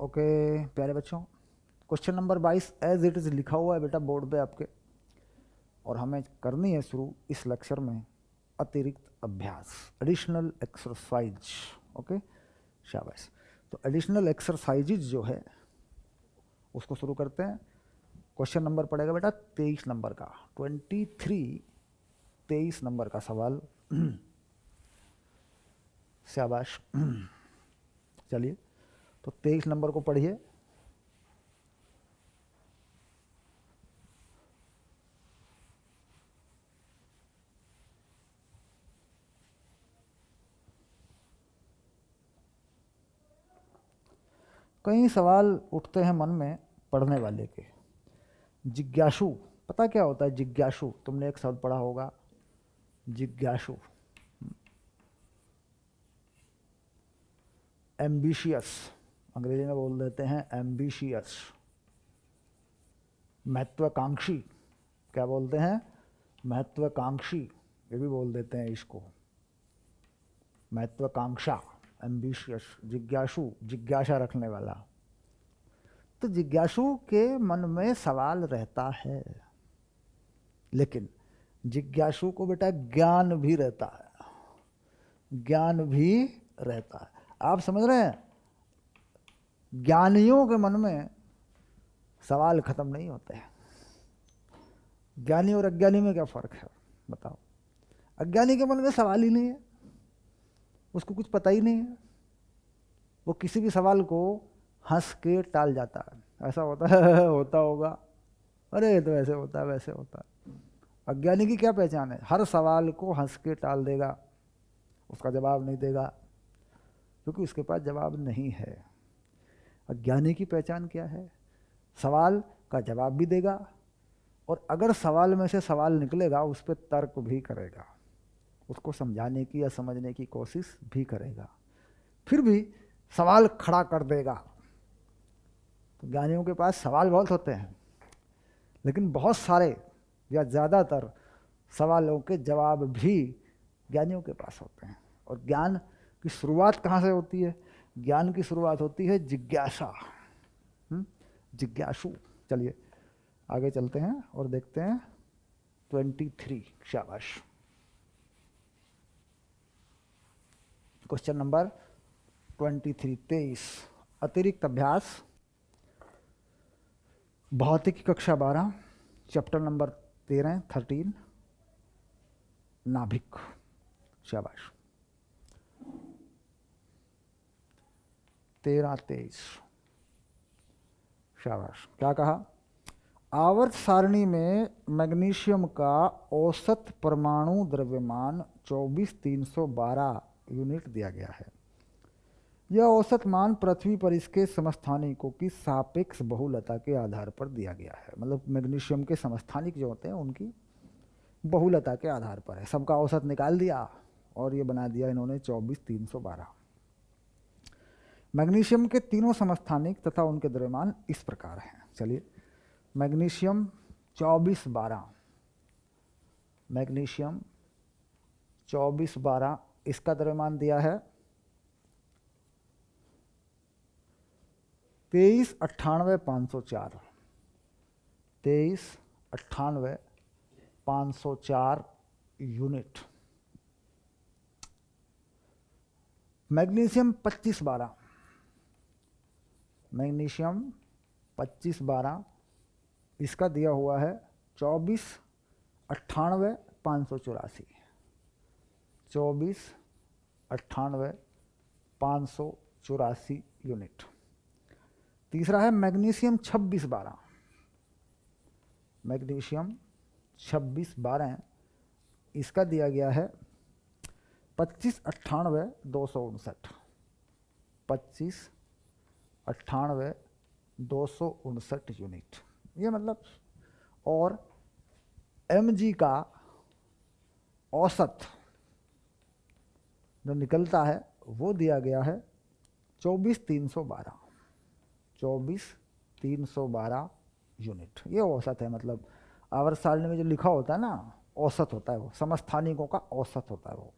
Okay प्यारे बच्चों, question number 22 as it is लिखा हुआ है बेटा बोर्ड पे आपके, और हमें करनी है शुरू इस लेक्चर में अतिरिक्त अभ्यास, एडिशनल एक्सरसाइज। ओके शाबाश। तो एडिशनल एक्सरसाइजेज जो है उसको शुरू करते हैं। क्वेश्चन नंबर पड़ेगा बेटा 23 नंबर का, 23 नंबर का सवाल। शाबाश। चलिए तो 23 नंबर को पढ़िए। कई सवाल उठते हैं मन में पढ़ने वाले के। जिज्ञासु, पता क्या होता है जिज्ञासु? तुमने एक शब्द पढ़ा होगा जिज्ञासु। एम्बिशियस, अंग्रेजी में बोल देते हैं एम्बिशियस। महत्वाकांक्षी, क्या बोलते हैं? महत्वाकांक्षी, ये भी बोल देते हैं इसको महत्वाकांक्षा, एम्बिशियस। जिज्ञासु, जिज्ञासा रखने वाला। तो जिज्ञासु के मन में सवाल रहता है, लेकिन जिज्ञासु को बेटा ज्ञान भी रहता है, ज्ञान भी रहता है। आप समझ रहे हैं? ज्ञानियों के मन में सवाल खत्म नहीं होते हैं। ज्ञानी और अज्ञानी में क्या फर्क है बताओ? अज्ञानी के मन में सवाल ही नहीं है, उसको कुछ पता ही नहीं है, वो किसी भी सवाल को हंस के टाल जाता है। ऐसा होता है होता होगा, अरे ये तो ऐसे होता है वैसे होता है। अज्ञानी की क्या पहचान है? हर सवाल को हंस के टाल देगा, उसका जवाब नहीं देगा, क्योंकि उसके पास जवाब नहीं है। अज्ञानी की पहचान क्या है? सवाल का जवाब भी देगा, और अगर सवाल में से सवाल निकलेगा उस पर तर्क भी करेगा, उसको समझाने की या समझने की कोशिश भी करेगा, फिर भी सवाल खड़ा कर देगा। तो ज्ञानियों के पास सवाल बहुत होते हैं, लेकिन बहुत सारे या ज़्यादातर सवालों के जवाब भी ज्ञानियों के पास होते हैं। और ज्ञान की शुरुआत कहाँ से होती है? ज्ञान की शुरुआत होती है जिज्ञासा, जिज्ञासु। चलिए आगे चलते हैं और देखते हैं 23। शाबाश। क्वेश्चन नंबर 23 अतिरिक्त अभ्यास, भौतिकी कक्षा 12, चैप्टर नंबर 13 नाभिक। शाबाश। 13-23 शाबाश। क्या कहा? आवर्त सारणी में मैग्नीशियम का औसत परमाणु द्रव्यमान 24,312 यूनिट दिया गया है। यह औसत मान पृथ्वी पर इसके समस्थानिकों की सापेक्ष बहुलता के आधार पर दिया गया है। मतलब मैग्नीशियम के समस्थानिक जो होते हैं उनकी बहुलता के आधार पर है। सबका औसत निकाल दिया और ये बना दिया इन्होंने 24,312। मैग्नीशियम के तीनों समस्थानिक तथा उनके द्रव्यमान इस प्रकार हैं। चलिए, मैग्नीशियम 2412, मैग्नीशियम 2412, इसका द्रव्यमान दिया है 23,98,504, 23,98,504 यूनिट। मैग्नीशियम 2512, मैग्नीशियम 2512, इसका दिया हुआ है 24,98,584, 24,98,584 यूनिट। तीसरा है मैग्नीशियम 2612, मैग्नीशियम 2612, इसका दिया गया है 25,98,259, 25,98,259 यूनिट। ये मतलब, और mg का औसत जो निकलता है वो दिया गया है 24,312, 24,312 यूनिट। ये औसत है, मतलब आवर्त सारणी में जो लिखा होता है ना, औसत होता है वो, समस्थानिकों का औसत होता है वो।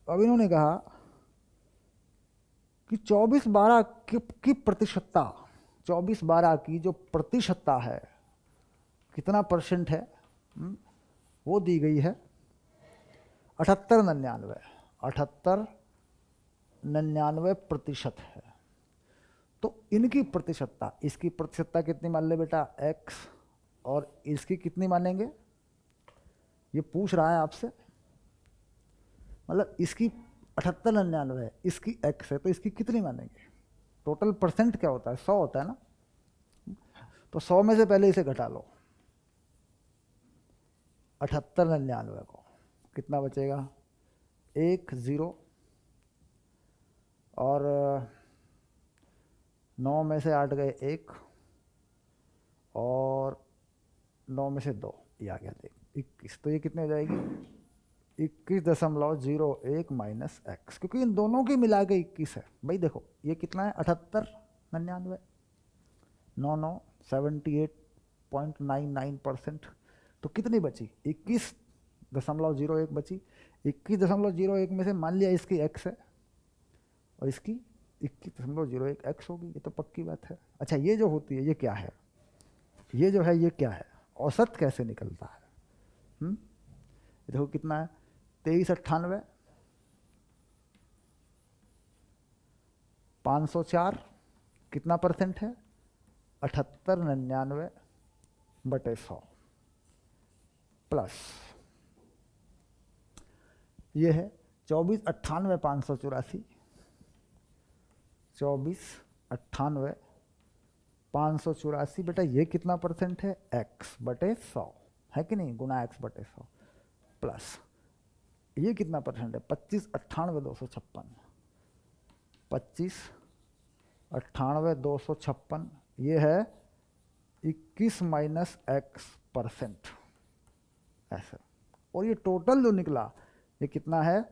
अब इन्होंने कहा कि 24/12 की प्रतिशतता, 24/12 की जो प्रतिशतता है, कितना परसेंट है, वो दी गई है 78-99, 78-99% है। तो इनकी प्रतिशतता, इसकी प्रतिशतता कितनी मान ले बेटा x, और इसकी कितनी मानेंगे, ये पूछ रहा है आपसे। मतलब इसकी 78-99 है, इसकी x है, तो इसकी कितनी मानेंगे। टोटल परसेंट क्या होता है, 100 होता है ना, तो 100 में से पहले इसे घटा लो 78-99 को, कितना बचेगा 1 0, और 9 में से 8 गए 1, और 9 में से 2, ये आ गया देख 21, तो ये कितने हो जाएगी 21.01 माइनस एक्स, क्योंकि इन दोनों की मिला के 21 है भाई। देखो ये कितना है 78-99, 78.99%, तो कितनी बची 21.01 बची। 21.01 में से मान लिया इसकी x है और इसकी 21.01 x होगी, ये तो पक्की बात है। अच्छा ये जो होती है ये क्या है, ये जो है ये क्या है, औसत कैसे निकलता है। देखो कितना है 2398, 504, कितना परसेंट है 78-99/100, प्लस ये है 2498-584, 2498-584 बेटा ये कितना परसेंट है x/100 है कि नहीं, गुना x/100, प्लस ये कितना परसेंट है 25-98-256, 25-98-256, ये है 21 माइनस x%, ऐसे। और ये टोटल जो निकला ये कितना है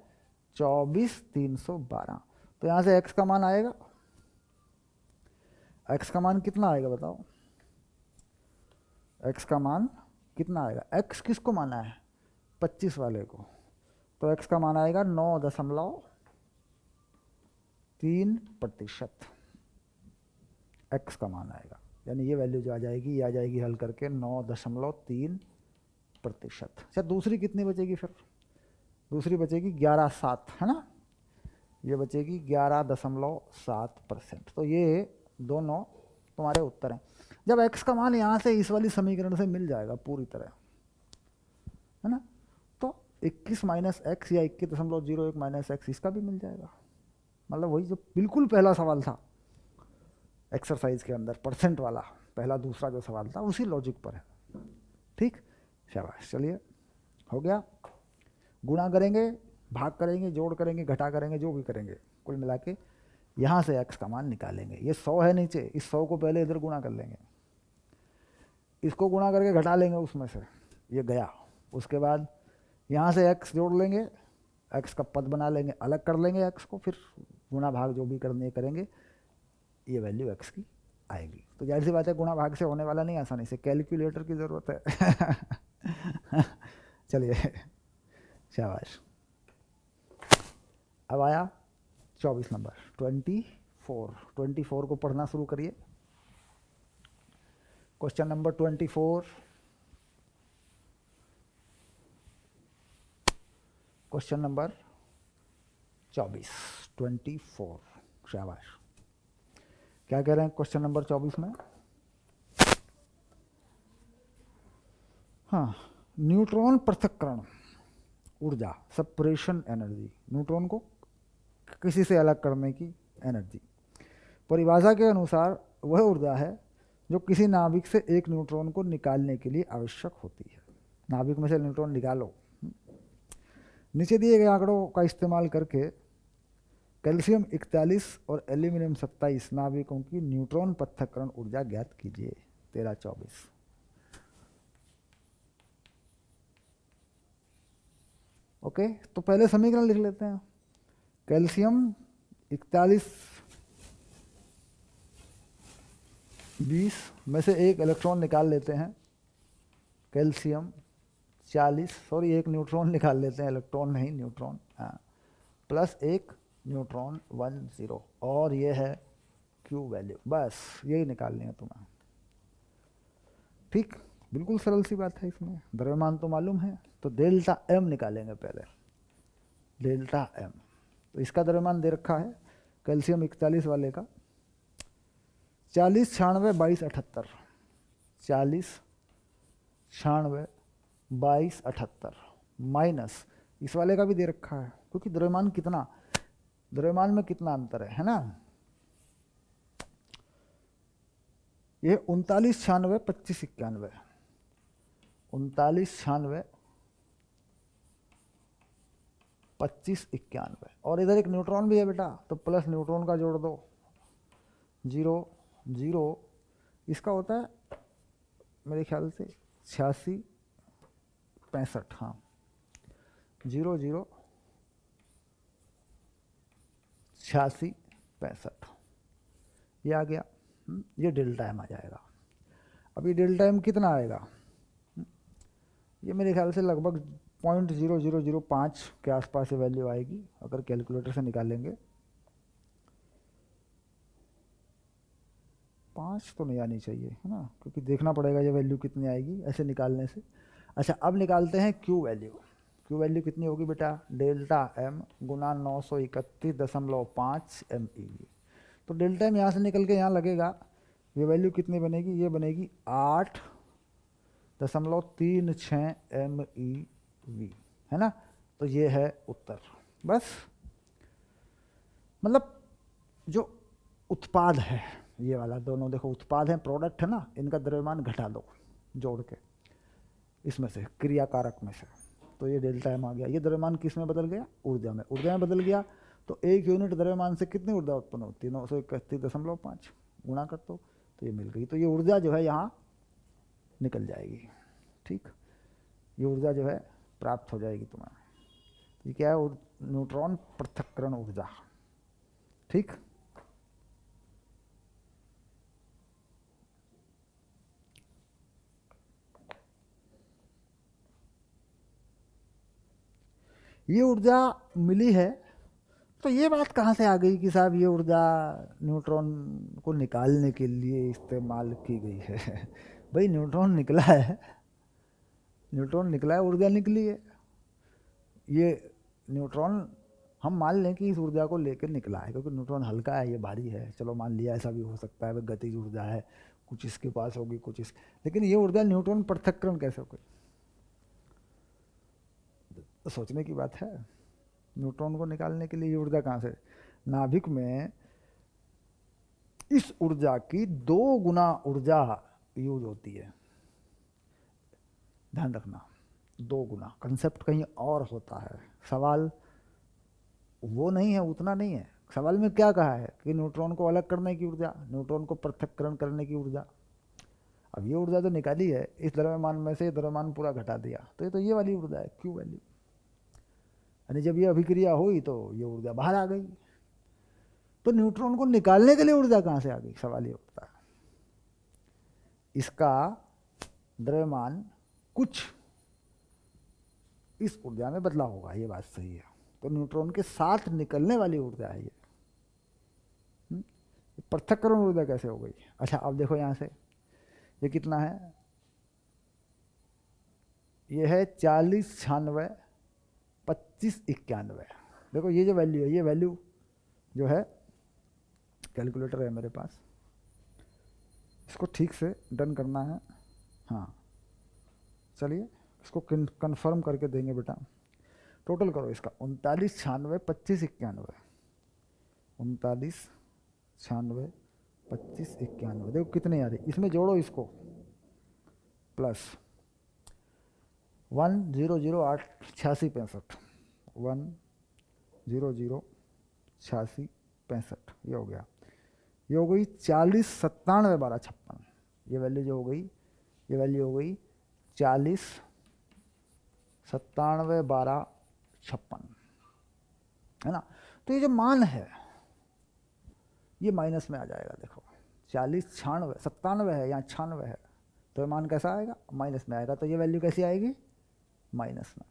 24,312। तो यहाँ से x का मान आएगा, x का मान कितना आएगा बताओ, x का मान कितना आएगा, x किसको माना है 25 वाले को, तो x का मान आएगा 9.3%, x का मान आएगा, यानी ये वैल्यू जो आ जाएगी ये आ जाएगी हल करके 9.3%। अच्छा दूसरी कितनी बचेगी फिर, दूसरी बचेगी 11.7 है ना, ये बचेगी 11.7%। तो ये दोनों तुम्हारे उत्तर हैं। जब x का मान यहाँ से इस वाली समीकरण से मिल जाएगा पूरी तरह, है ना, तो 21 माइनस एक्स या 21.01 माइनस एक्स इसका भी मिल जाएगा। मतलब वही जो बिल्कुल पहला सवाल था एक्सरसाइज के अंदर परसेंट वाला, पहला दूसरा जो सवाल था उसी लॉजिक पर है। ठीक, शाबाश, चलिए हो गया। गुणा करेंगे, भाग करेंगे, जोड़ करेंगे, घटा करेंगे, जो भी करेंगे, कुल मिला के यहाँ से x का मान निकालेंगे। ये 100 है नीचे, इस 100 को पहले इधर गुणा कर लेंगे, इसको गुणा करके घटा लेंगे उसमें से, ये गया। उसके बाद यहाँ से x जोड़ लेंगे, x का पद बना लेंगे, अलग कर लेंगे x को, फिर गुणा भाग जो भी करने करेंगे, ये वैल्यू x की आएगी। तो जाहिर सी बात है गुणा भाग से होने वाला नहीं, आसानी से कैलकुलेटर की ज़रूरत है। चलिए शाबाश। अब आया 24 नंबर 24 को पढ़ना शुरू करिए। क्वेश्चन नंबर 24, क्वेश्चन नंबर 24, शाबाश। क्या कह रहे हैं क्वेश्चन नंबर 24 में, हाँ, न्यूट्रॉन पृथक्करण ऊर्जा, सेपरेशन एनर्जी, न्यूट्रॉन को किसी से अलग करने की एनर्जी, परिभाषा के अनुसार वह ऊर्जा है जो किसी नाभिक से एक न्यूट्रॉन को निकालने के लिए आवश्यक होती है। नाभिक में से न्यूट्रॉन निकालो। नीचे दिए गए आंकड़ों का इस्तेमाल करके कैल्शियम 41 और एल्यूमिनियम 27 नाभिकों की न्यूट्रॉन पृथक्करण ऊर्जा ज्ञात कीजिए। 13-24। ओके, तो पहले समीकरण लिख लेते हैं। कैल्शियम 41 20 में से एक इलेक्ट्रॉन निकाल लेते हैं, कैल्शियम 40, सॉरी एक न्यूट्रॉन निकाल लेते हैं, इलेक्ट्रॉन नहीं न्यूट्रॉन, हाँ, प्लस एक न्यूट्रॉन 1 0 और ये है क्यू वैल्यू, बस यही निकालनी है तुम्हें। ठीक, बिल्कुल सरल सी बात है, इसमें द्रव्यमान तो मालूम है, तो डेल्टा एम निकालेंगे पहले, डेल्टा एम। तो इसका द्रव्यमान दे रखा है कैल्शियम 41 वाले का 40 96 22 78, 40 96 22 78 माइनस इस वाले का भी दे रखा है, क्योंकि द्रव्यमान कितना, द्रव्यमान में कितना अंतर है ना, ये 39 96 25 91, 39 96 25 91, और इधर एक न्यूट्रॉन भी है बेटा, तो प्लस न्यूट्रॉन का जोड़ दो, 0 0, इसका होता है मेरे ख्याल से 86 65, हाँ 0 0 86 65, ये आ गया। ये डेल्टा एम आ जाएगा। अब ये डेल्टा एम कितना आएगा, ये मेरे ख्याल से लगभग 0.0005 के आसपास ये वैल्यू आएगी, अगर कैलकुलेटर से निकालेंगे। 5 तो नहीं आनी चाहिए, है ना, क्योंकि देखना पड़ेगा ये वैल्यू कितनी आएगी ऐसे निकालने से। अच्छा, अब निकालते हैं क्यू वैल्यू। क्यू वैल्यू कितनी होगी बेटा, डेल्टा एम गुना 931.5 MeV। तो डेल्टा एम यहाँ से निकल के यहाँ लगेगा, ये वैल्यू कितनी बनेगी, ये बनेगी 8.36 MeV, है ना। तो ये है उत्तर। बस मतलब जो उत्पाद है ये वाला, दोनों देखो उत्पाद है, प्रोडक्ट है ना, इनका द्रव्यमान घटा दो जोड़ के इसमें से, क्रियाकारक में से, तो ये डेल्टा एम आ गया। ये द्रव्यमान किस में बदल गया, ऊर्जा में, ऊर्जा में बदल गया। तो एक यूनिट द्रव्यमान से कितनी ऊर्जा उत्पन्न होती है, 931.5 गुणा कर दो तो ये मिल गई। तो ये ऊर्जा जो है यहाँ निकल जाएगी। ठीक, ये ऊर्जा जो है प्राप्त हो जाएगी तुम्हें। ये क्या है, न्यूट्रॉन पृथक्करण ऊर्जा। ठीक, ये ऊर्जा मिली है, तो ये बात कहाँ से आ गई कि साहब ये ऊर्जा न्यूट्रॉन को निकालने के लिए इस्तेमाल की गई है। भाई न्यूट्रॉन निकला है, न्यूट्रॉन निकला है, ऊर्जा निकली है। ये न्यूट्रॉन हम मान लें कि इस ऊर्जा को लेकर निकला है, क्योंकि न्यूट्रॉन हल्का है, ये भारी है, चलो मान लिया, ऐसा भी हो सकता है, गतिज ऊर्जा है, कुछ इसके पास होगी कुछ इस, लेकिन ये ऊर्जा न्यूट्रॉन पृथक्करण कैसे हो गई, तो सोचने की बात है। न्यूट्रॉन को निकालने के लिए ये ऊर्जा कहाँ से, नाभिक में इस ऊर्जा की 2 गुना ऊर्जा यूज होती है, ध्यान रखना, 2 गुना। कंसेप्ट कहीं और होता है, सवाल वो नहीं है, उतना नहीं है। सवाल में क्या कहा है कि न्यूट्रॉन को अलग करने की ऊर्जा, न्यूट्रॉन को पृथक्करण करने की ऊर्जा। अब ये ऊर्जा तो निकाली है, इस द्रव्यमान में से द्रव्यमान पूरा घटा दिया, तो ये वाली ऊर्जा है क्यू वैल्यू। यानी जब ये अभिक्रिया हुई तो ये ऊर्जा बाहर आ गई। तो न्यूट्रॉन को निकालने के लिए ऊर्जा कहाँ से आ गई, सवाल ये उठता है। इसका द्रव्यमान कुछ इस ऊर्जा में बदला होगा, ये बात सही है। तो न्यूट्रॉन के साथ निकलने वाली ऊर्जा है ये। पृथक्करण ऊर्जा कैसे हो गई। अच्छा, अब देखो यहाँ से ये कितना है, ये है 40 96 25 91। देखो ये जो वैल्यू है, ये वैल्यू जो है, कैलकुलेटर है मेरे पास, इसको ठीक से डन करना है। हाँ चलिए इसको कंफर्म करके देंगे बेटा। टोटल करो इसका, 39 96 25 91, 39 96 25 91, देखो कितने आ रही, इसमें जोड़ो इसको, प्लस 1008 86 65, 100 86 65, ये हो गया। ये हो गई 40 97 12 56, ये वैल्यू जो हो गई, ये वैल्यू हो गई 40 97 12 56, है ना। तो ये जो मान है ये माइनस में आ जाएगा। देखो 40 96 97 है, यहाँ 96 है, तो ये मान कैसा आएगा, माइनस में आएगा। तो ये वैल्यू कैसी आएगी, माइनस में।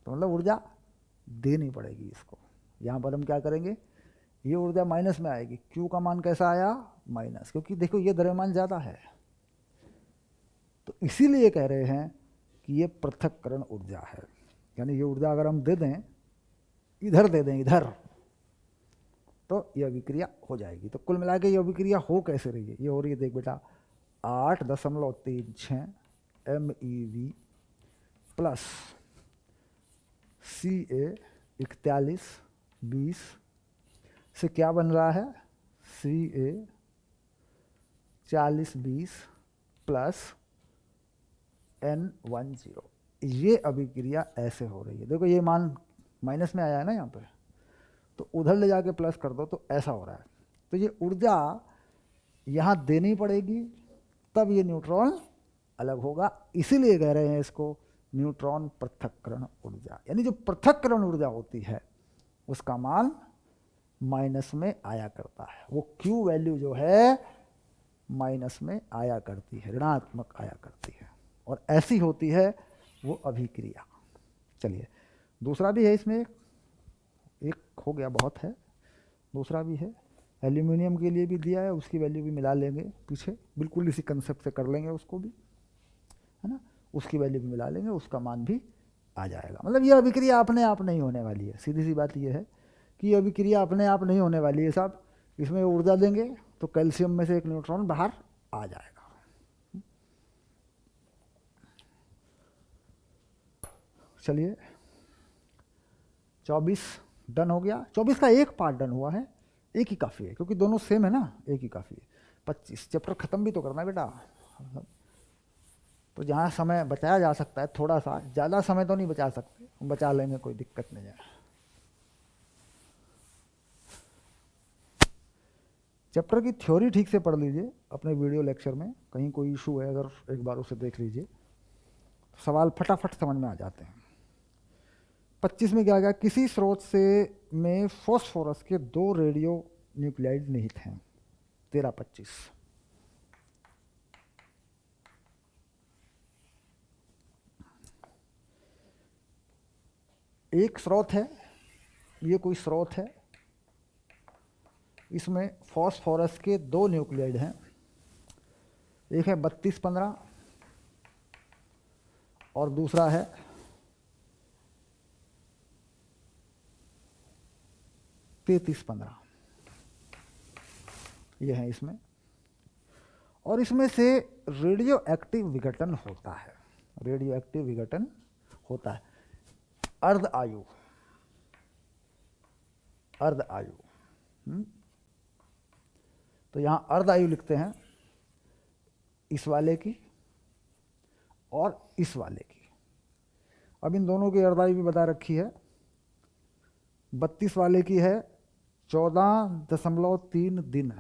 तो मतलब ऊर्जा देनी पड़ेगी इसको। यहाँ पर हम क्या करेंगे, ये ऊर्जा माइनस में आएगी। Q का मान कैसा आया, माइनस, क्योंकि देखो ये द्रव्यमान ज़्यादा है, तो इसीलिए कह रहे हैं कि ये पृथक्करण ऊर्जा है। यानी ये ऊर्जा अगर हम दे दें, इधर दे दें इधर, तो यह अभिक्रिया हो जाएगी। तो कुल मिला के ये अभिक्रिया हो कैसे रही है, ये हो रही है, देख बेटा, 8.36 MeV प्लस Ca 4120 से क्या बन रहा है, Ca 4020 प्लस N10। ये अभिक्रिया ऐसे हो रही है। देखो ये मान माइनस में आया है ना यहाँ पे, तो उधर ले जाके प्लस कर दो तो ऐसा हो रहा है। तो ये ऊर्जा यहाँ देनी पड़ेगी, तब ये न्यूट्रॉन अलग होगा। इसीलिए कह रहे हैं इसको न्यूट्रॉन पृथक्करण ऊर्जा। यानी जो पृथक्करण ऊर्जा होती है उसका मान माइनस में आया करता है। वो Q वैल्यू जो है माइनस में आया करती है, ऋणात्मक आया करती है, और ऐसी होती है वो अभिक्रिया। चलिए दूसरा भी है इसमें, एक हो गया, बहुत है, दूसरा भी है। एल्यूमिनियम के लिए भी दिया है, उसकी वैल्यू भी मिला लेंगे पीछे, बिल्कुल इसी कंसेप्ट से कर लेंगे उसको भी, है ना, उसकी वैल्यू भी मिला लेंगे, उसका मान भी आ जाएगा। मतलब ये अभिक्रिया अपने आप नहीं होने वाली है। सीधी सी बात ये है कि ये अभिक्रिया अपने आप नहीं होने वाली है साहब। इसमें ऊर्जा देंगे तो कैल्शियम में से एक न्यूट्रॉन बाहर आ जाएगा। चलिए 24 डन हो गया। 24 का एक पार्ट डन हुआ है, एक ही काफ़ी है, क्योंकि दोनों सेम है ना, एक ही काफ़ी है। 25 चैप्टर ख़त्म भी तो करना है बेटा, तो जहाँ समय बचाया जा सकता है थोड़ा सा, ज़्यादा समय तो नहीं बचा सकते, बचा लेंगे, कोई दिक्कत नहीं है। चैप्टर की थ्योरी ठीक से पढ़ लीजिए अपने वीडियो लेक्चर में, कहीं कोई इशू है अगर एक बार उसे देख लीजिए, सवाल फटाफट समझ में आ जाते हैं। 25 में क्या गया, किसी स्रोत से में फॉस्फोरस के 2 रेडियो न्यूक्लियाइड निहित हैं। 13-25 एक स्रोत है, ये कोई स्रोत है, इसमें फॉस्फोरस के 2 न्यूक्लियाइड हैं। एक है 32-15 और दूसरा है 33-15, ये है इसमें। और इसमें से रेडियो एक्टिव विघटन होता है, रेडियो एक्टिव विघटन होता है। अर्ध आयु, अर्ध आयु, तो यहाँ अर्ध आयु लिखते हैं इस वाले की और इस वाले की। अब इन दोनों की अर्ध आयु भी बता रखी है। 32 वाले की है 14.3 दिन,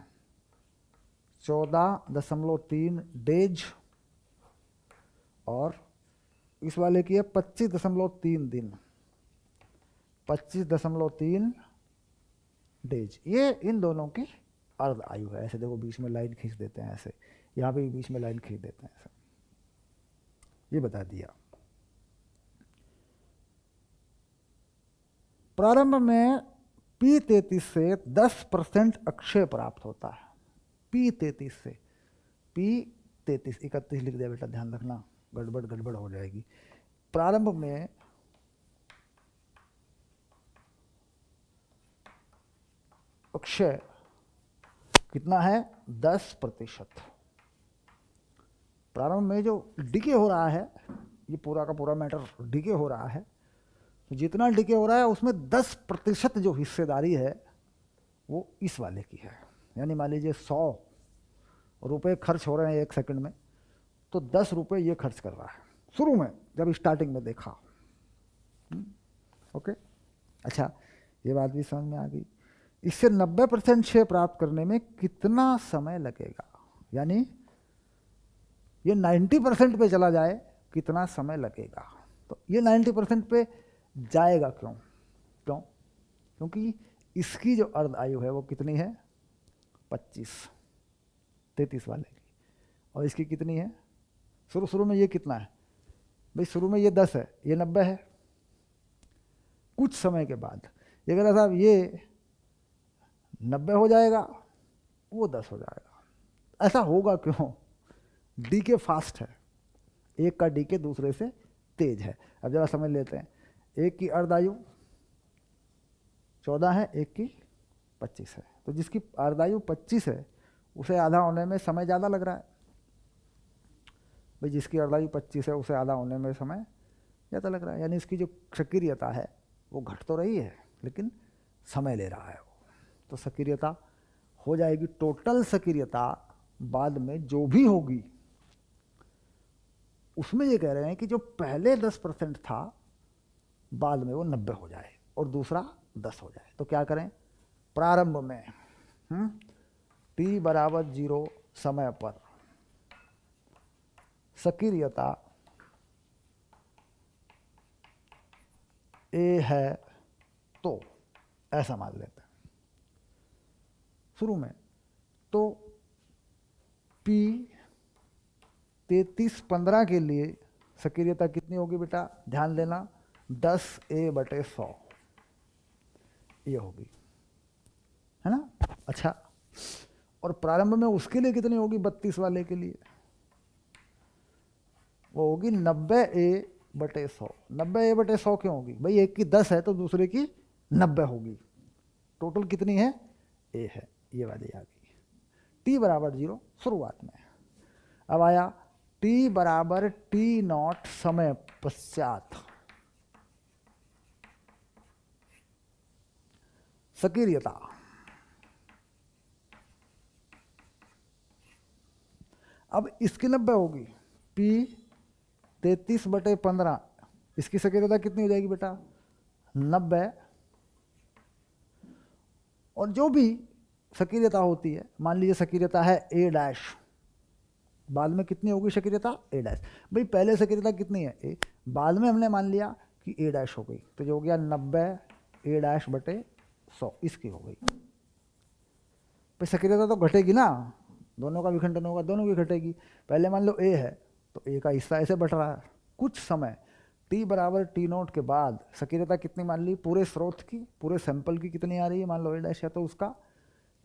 14.3 डेज, और इस वाले की है 25.3 दिन, 25.3 डेज। ये इन दोनों की अर्ध आयु है। ऐसे देखो बीच में लाइन खींच देते हैं, ऐसे यहाँ पे भी बीच में लाइन खींच देते हैं, ऐसे ये बता दिया। प्रारंभ में P33 से 10% अक्षय प्राप्त होता है। P33 से, P33 31 लिख दिया बेटा, ध्यान रखना, गड़बड़ हो जाएगी। प्रारंभ में अक्षय कितना है, 10%। प्रारंभ में जो डिके हो रहा है, ये पूरा का पूरा मैटर डिके हो रहा है, तो जितना डिके हो रहा है उसमें 10% जो हिस्सेदारी है वो इस वाले की है। यानी मान लीजिए 100 रुपये खर्च हो रहे हैं 1 सेकंड में, तो 10 रुपये ये खर्च कर रहा है शुरू में, जब स्टार्टिंग में देखा। ओके, अच्छा, ये बात भी समझ में आ गई। इससे 90% क्षय प्राप्त करने में कितना समय लगेगा, यानी ये 90% पे चला जाए कितना समय लगेगा। तो ये 90% पे जाएगा क्यों, क्योंकि इसकी जो अर्ध आयु है वो कितनी है, 25, 33 वाले की, और इसकी कितनी है, शुरू में ये कितना है भाई, शुरू में ये 10 है, ये 90 है, कुछ समय के बाद ये कहता साहब ये 90 हो जाएगा, वो 10 हो जाएगा। ऐसा होगा क्यों? डीके फास्ट है, एक का डीके दूसरे से तेज है। अब जरा समझ लेते हैं, एक की अर्धायु 14 है, एक की 25 है, तो जिसकी अर्धायु 25 है उसे आधा होने में समय ज़्यादा लग रहा है। भाई जिसकी अर्धायु 25 है उसे आधा होने में समय ज़्यादा लग रहा है, यानी इसकी जो सक्रियता है वो घट तो रही है लेकिन समय ले रहा है वो। तो सक्रियता हो जाएगी, टोटल सक्रियता बाद में जो भी होगी उसमें ये कह रहे हैं कि जो पहले 10% था बाद में वो 90 हो जाए और दूसरा 10 हो जाए। तो क्या करें? प्रारंभ में t बराबर 0 समय पर सक्रियता A है तो ऐसा मान लेते हैं शुरू में। तो P 33-15 के लिए सक्रियता कितनी होगी बेटा? ध्यान देना, 10A/100 ये होगी, है ना? अच्छा, और प्रारंभ में उसके लिए कितनी होगी? 32 वाले के लिए वो होगी 90A/100। 90A/100 क्यों होगी भाई? एक की 10 है तो दूसरे की 90 होगी। टोटल कितनी है? A है, ये वाली आ गई। t बराबर 0 शुरुआत में। अब आया t बराबर t0 समय पश्चात सक्रियता। अब इसकी 90 होगी, P 33/15, इसकी सक्रियता कितनी हो जाएगी बेटा? 90। और जो भी सक्रियता होती है, मान लीजिए सक्रियता है A', बाद में कितनी होगी सक्रियता? A'। भाई पहले सक्रियता कितनी है? A, बाद में हमने मान लिया कि A' हो गई, तो जो हो गया 90A'/100 इसकी हो गई। भाई सक्रियता तो घटेगी ना, दोनों का विखंडन होगा, दोनों की घटेगी। पहले मान लो A है तो A का हिस्सा ऐसे बढ़ रहा है। कुछ समय t बराबर t0 के बाद सक्रियता कितनी मान ली? पूरे स्रोत की, पूरे सैंपल की कितनी आ रही है? मान लो A' है तो उसका,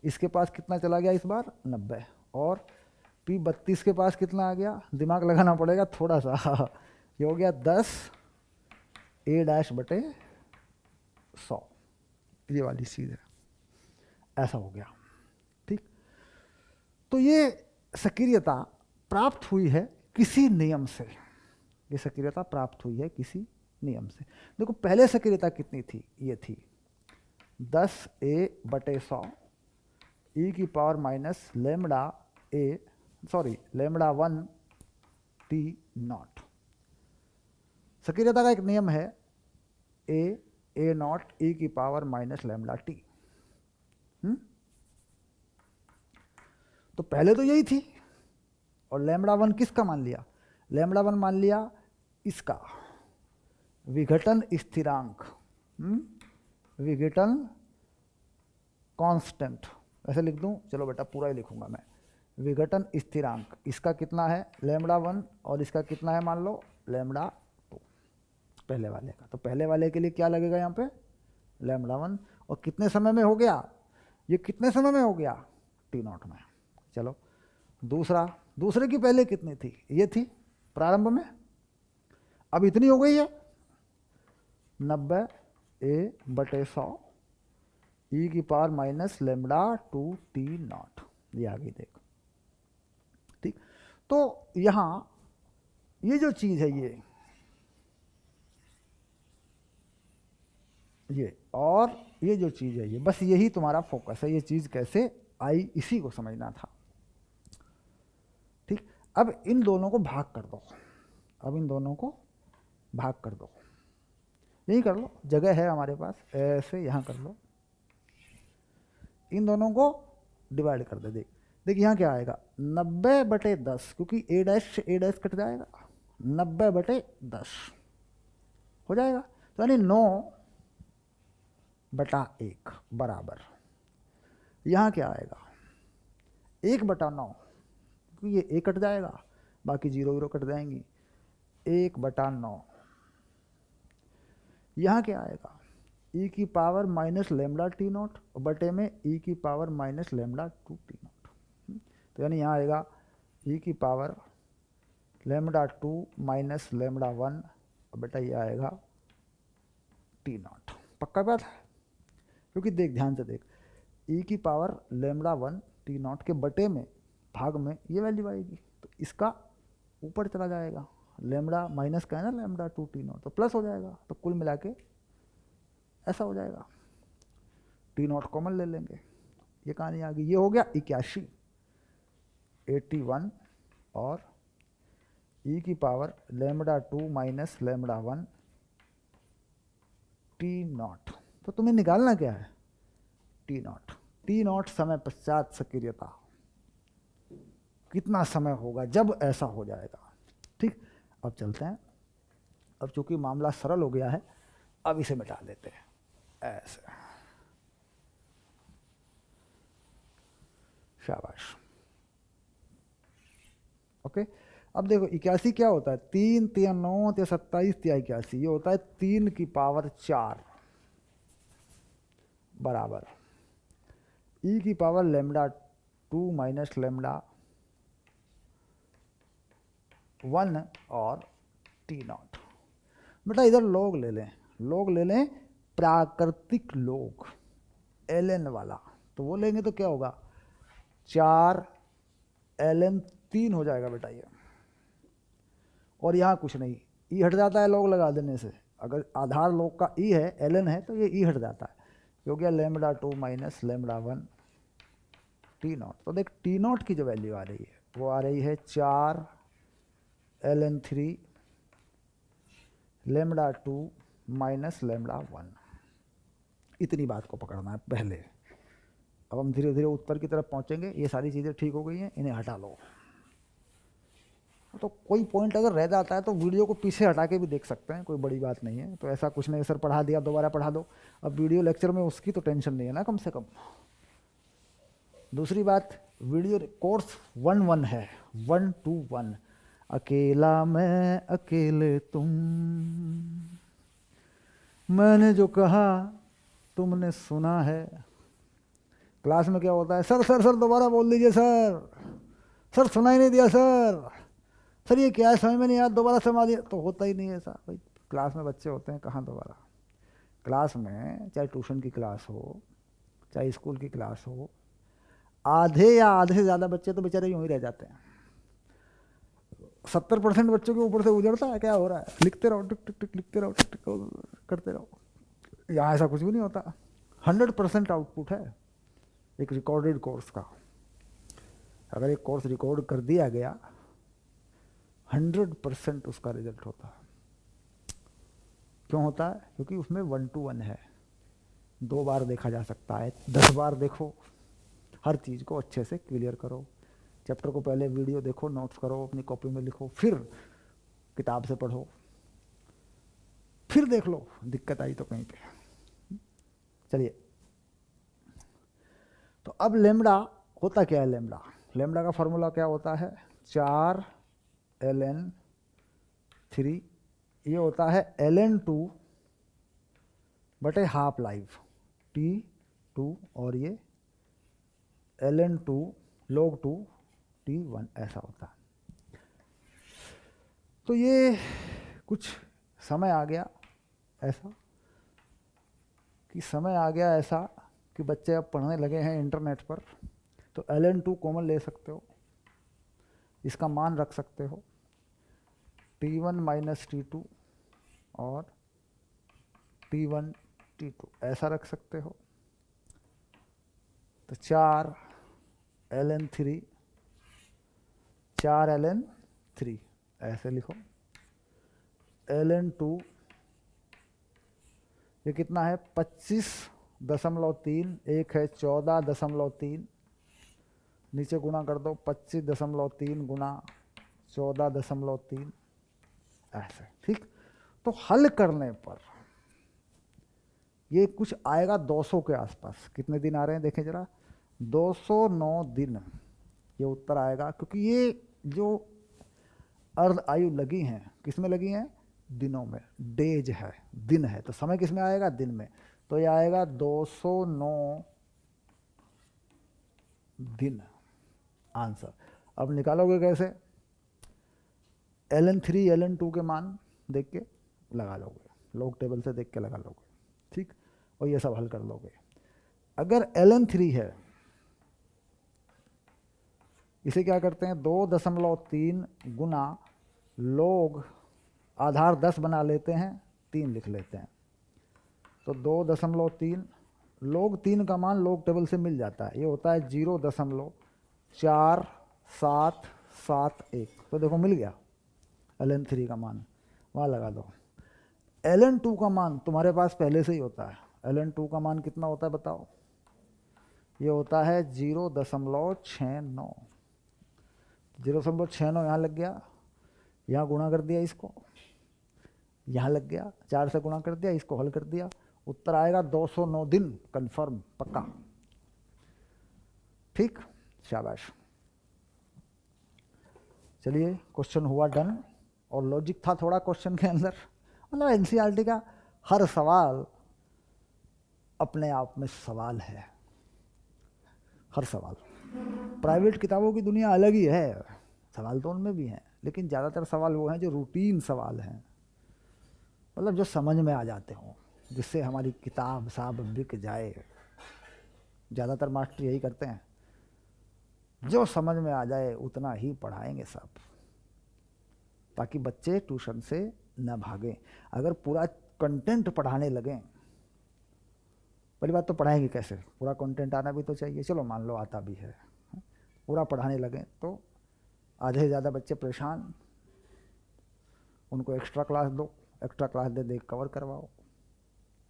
इसके पास कितना चला गया इस बार? 90। और P 32 के पास कितना आ गया? दिमाग लगाना पड़ेगा थोड़ा सा। ये हो गया 10A'/100, ये वाली चीज़ है, ऐसा हो गया। ठीक, तो ये सक्रियता प्राप्त हुई है किसी नियम से, ये सक्रियता प्राप्त हुई है किसी नियम से। देखो पहले सक्रियता कितनी थी? ये थी 10A/100 e की पावर माइनस λ1 t0। सक्रियता का एक नियम है A0 e की पावर माइनस λt। तो पहले तो यही थी, और λ1 किसका मान लिया? λ1 मान लिया इसका विघटन स्थिरांक, विघटन कांस्टेंट, ऐसे लिख दूं? चलो बेटा पूरा ही लिखूंगा मैं। विघटन स्थिरांक इसका कितना है? λ1, और इसका कितना है? मान लो λ2 पहले वाले का। तो पहले वाले के लिए क्या लगेगा यहाँ पे? λ1। और कितने समय में हो गया? ये कितने समय में हो गया? t0 में। चलो दूसरे की पहले कितनी थी? ये थी प्रारंभ में, अब इतनी हो गई है 90A/100 e की पावर माइनस λ2 t0, ये आ गई। देख, ठीक। तो यहां ये जो चीज है ये और ये जो चीज है ये, बस यही तुम्हारा फोकस है। ये चीज कैसे आई इसी को समझना था। ठीक, अब इन दोनों को भाग कर दो, अब इन दोनों को भाग कर दो, यही कर लो, जगह है हमारे पास, ऐसे यहाँ कर लो, इन दोनों को डिवाइड कर दे। देख यहाँ क्या आएगा? 90/10, क्योंकि A' से A' कट जाएगा, 90/10 हो जाएगा। तो यानी 9/1 बराबर, यहाँ क्या आएगा? 1/9, क्योंकि ये A कट जाएगा, बाकी 0 कट जाएंगी, 1/9। यहाँ क्या आएगा? ई की power minus lambda T not बटे में ई की power minus lambda two T not. तो यानी यहाँ आएगा ई की power lambda two minus lambda one बेटा ये आएगा टी नॉट। पक्का बात है? क्योंकि देख ध्यान से देख, ई की power lambda one T not के बटे में भाग में ये वैल्यू आएगी, तो इसका ऊपर चला जाएगा, लेमडा माइनस का है ना लेमडा टू टी नॉट, तो प्लस हो जाएगा, तो कुल मिला के ऐसा हो जाएगा। टी नॉट कॉमन ले लेंगे, ये कहानी आ गई। ये हो गया 81 81 और ई की power lambda two minus lambda one T not. तो तुम्हें निकालना क्या है? T not. टी नॉट समय पश्चात सक्रियता कितना समय होगा जब ऐसा हो जाएगा। ठीक, अब चलते हैं। अब चूंकि मामला सरल हो गया है, अब इसे मिटा देते हैं ऐसे। शाबाश। ओके, अब देखो 81 क्या होता है? 3 3 9 3 27 3 81, ये होता है 3 की पावर 4 बराबर ई की power lambda two minus lambda one और टी नॉट। बेटा इधर लोग ले लें, लोग ले लें प्राकृतिक लोग, एल वाला, तो वो लेंगे तो क्या होगा? 4 ln 3 हो जाएगा बेटा ये। और यहाँ कुछ नहीं, ई हट जाता है लोग लगा देने से। अगर आधार लोग का ई है, ln है, तो ये ई हट जाता है, हो गया lambda two minus lambda one T not. तो देख टी नॉट की जो वैल्यू आ रही है वो आ रही है 4 ln 3 lambda two minus lambda one. इतनी बात को पकड़ना है पहले। अब हम धीरे धीरे उत्तर की तरफ पहुंचेंगे। ये सारी चीज़ें ठीक हो गई हैं, इन्हें हटा लो। तो कोई पॉइंट अगर रह जाता है तो वीडियो को पीछे हटा के भी देख सकते हैं, कोई बड़ी बात नहीं है। तो ऐसा कुछ नहीं, सर पढ़ा दिया दोबारा पढ़ा दो, अब वीडियो लेक्चर में उसकी तो टेंशन नहीं है ना, कम से कम। दूसरी बात, वीडियो कोर्स 1-1 है, 1-1। अकेला मैं अकेले तुम, मैंने जो कहा तुमने सुना है। क्लास में क्या होता है? सर सर सर दोबारा बोल दीजिए सर, सर सुना ही नहीं दिया सर, सर ये क्या है समझ में नहीं आया, दोबारा समझा दिया। तो होता ही नहीं है ऐसा भाई, क्लास में बच्चे होते हैं, कहाँ दोबारा। क्लास में चाहे ट्यूशन की क्लास हो चाहे स्कूल की क्लास हो, आधे या आधे से ज़्यादा बच्चे तो बेचारे यूँ ही रह जाते हैं। 70% बच्चों के ऊपर से उजड़ता है, क्या हो रहा है, लिखते रहो टिक टिक टिक, लिखते रहो टिक टिक करते रहो। यहाँ ऐसा कुछ भी नहीं होता। 100% आउटपुट है एक रिकॉर्डेड कोर्स का। अगर एक कोर्स रिकॉर्ड कर दिया गया, 100% उसका रिजल्ट होता है। क्यों होता है? क्योंकि उसमें 1-1 है। 2 बार देखा जा सकता है, 10 बार देखो, हर चीज़ को अच्छे से क्लियर करो। चैप्टर को पहले वीडियो देखो, नोट्स करो, अपनी कॉपी में लिखो, फिर किताब से पढ़ो, फिर देख लो दिक्कत आई तो कहीं पे। चलिए, तो अब लेमडा होता क्या है? लेमडा का फॉर्मूला क्या होता है? 4 ln 3, ये होता है ln 2 बटे हाफ लाइफ T2, और ये ln 2 log 2 T1, ऐसा होता है। तो ये कुछ समय आ गया ऐसा कि बच्चे अब पढ़ने लगे हैं इंटरनेट पर, तो ln 2 कॉमन ले सकते हो, इसका मान रख सकते हो T1 माइनस T2 और T1 T2 ऐसा रख सकते हो। तो 4 ln 3 ऐसे लिखो। ln 2 ये कितना है? 25.3, एक है 14.3, नीचे गुना कर दो, 25.3 गुना 14.3 ऐसे। ठीक, तो हल करने पर ये कुछ आएगा 200 के आसपास। कितने दिन आ रहे हैं देखें जरा? 209 दिन ये उत्तर आएगा, क्योंकि ये जो अर्ध आयु लगी हैं, किस में लगी हैं? दिनों में। डेज है, दिन है, तो समय किस में आएगा? दिन में। तो ये आएगा 209 दिन आंसर। अब निकालोगे कैसे? ln3 ln2 के मान देख के लगा लोगे, लॉग टेबल से देख के लगा लोगे, ठीक, और ये सब हल कर लोगे। अगर ln3 है, इसे क्या करते हैं 2.3 गुना log आधार 10 बना लेते हैं, 3 लिख लेते हैं। तो 2.3 log 3 का मान log टेबल से मिल जाता है, ये होता है 0.4771। तो देखो मिल गया ln3 का मान, वहाँ लगा दो। ln2 का मान तुम्हारे पास पहले से ही होता है। ln2 का मान कितना होता है बताओ? ये होता है 0.69। 0.69 यहाँ लग गया, यहाँ गुणा कर दिया इसको, यहाँ लग गया, 4 से गुणा कर दिया, इसको हल कर दिया, उत्तर आएगा 209 दिन, कंफर्म, पक्का, ठीक, शाबाश। चलिए क्वेश्चन हुआ डन। और लॉजिक था थोड़ा क्वेश्चन के अंदर, मतलब एनसीईआरटी का हर सवाल अपने आप में सवाल है, हर सवाल। प्राइवेट किताबों की दुनिया अलग ही है, सवाल तो उनमें भी हैं, लेकिन ज़्यादातर सवाल वो हैं जो रूटीन सवाल हैं, मतलब जो समझ में आ जाते हों, जिससे हमारी किताब साहब बिक जाए। ज़्यादातर मास्टर यही करते हैं, जो समझ में आ जाए उतना ही पढ़ाएंगे सब, ताकि बच्चे ट्यूशन से न भागें। अगर पूरा कंटेंट पढ़ाने लगें, पहली बात तो पढ़ाएंगे कैसे, पूरा कंटेंट आना भी तो चाहिए, चलो मान लो आता भी है, पूरा पढ़ाने लगें तो आधे से ज़्यादा बच्चे परेशान, उनको एक्स्ट्रा क्लास दो, एक्स्ट्रा क्लास दे कवर करवाओ,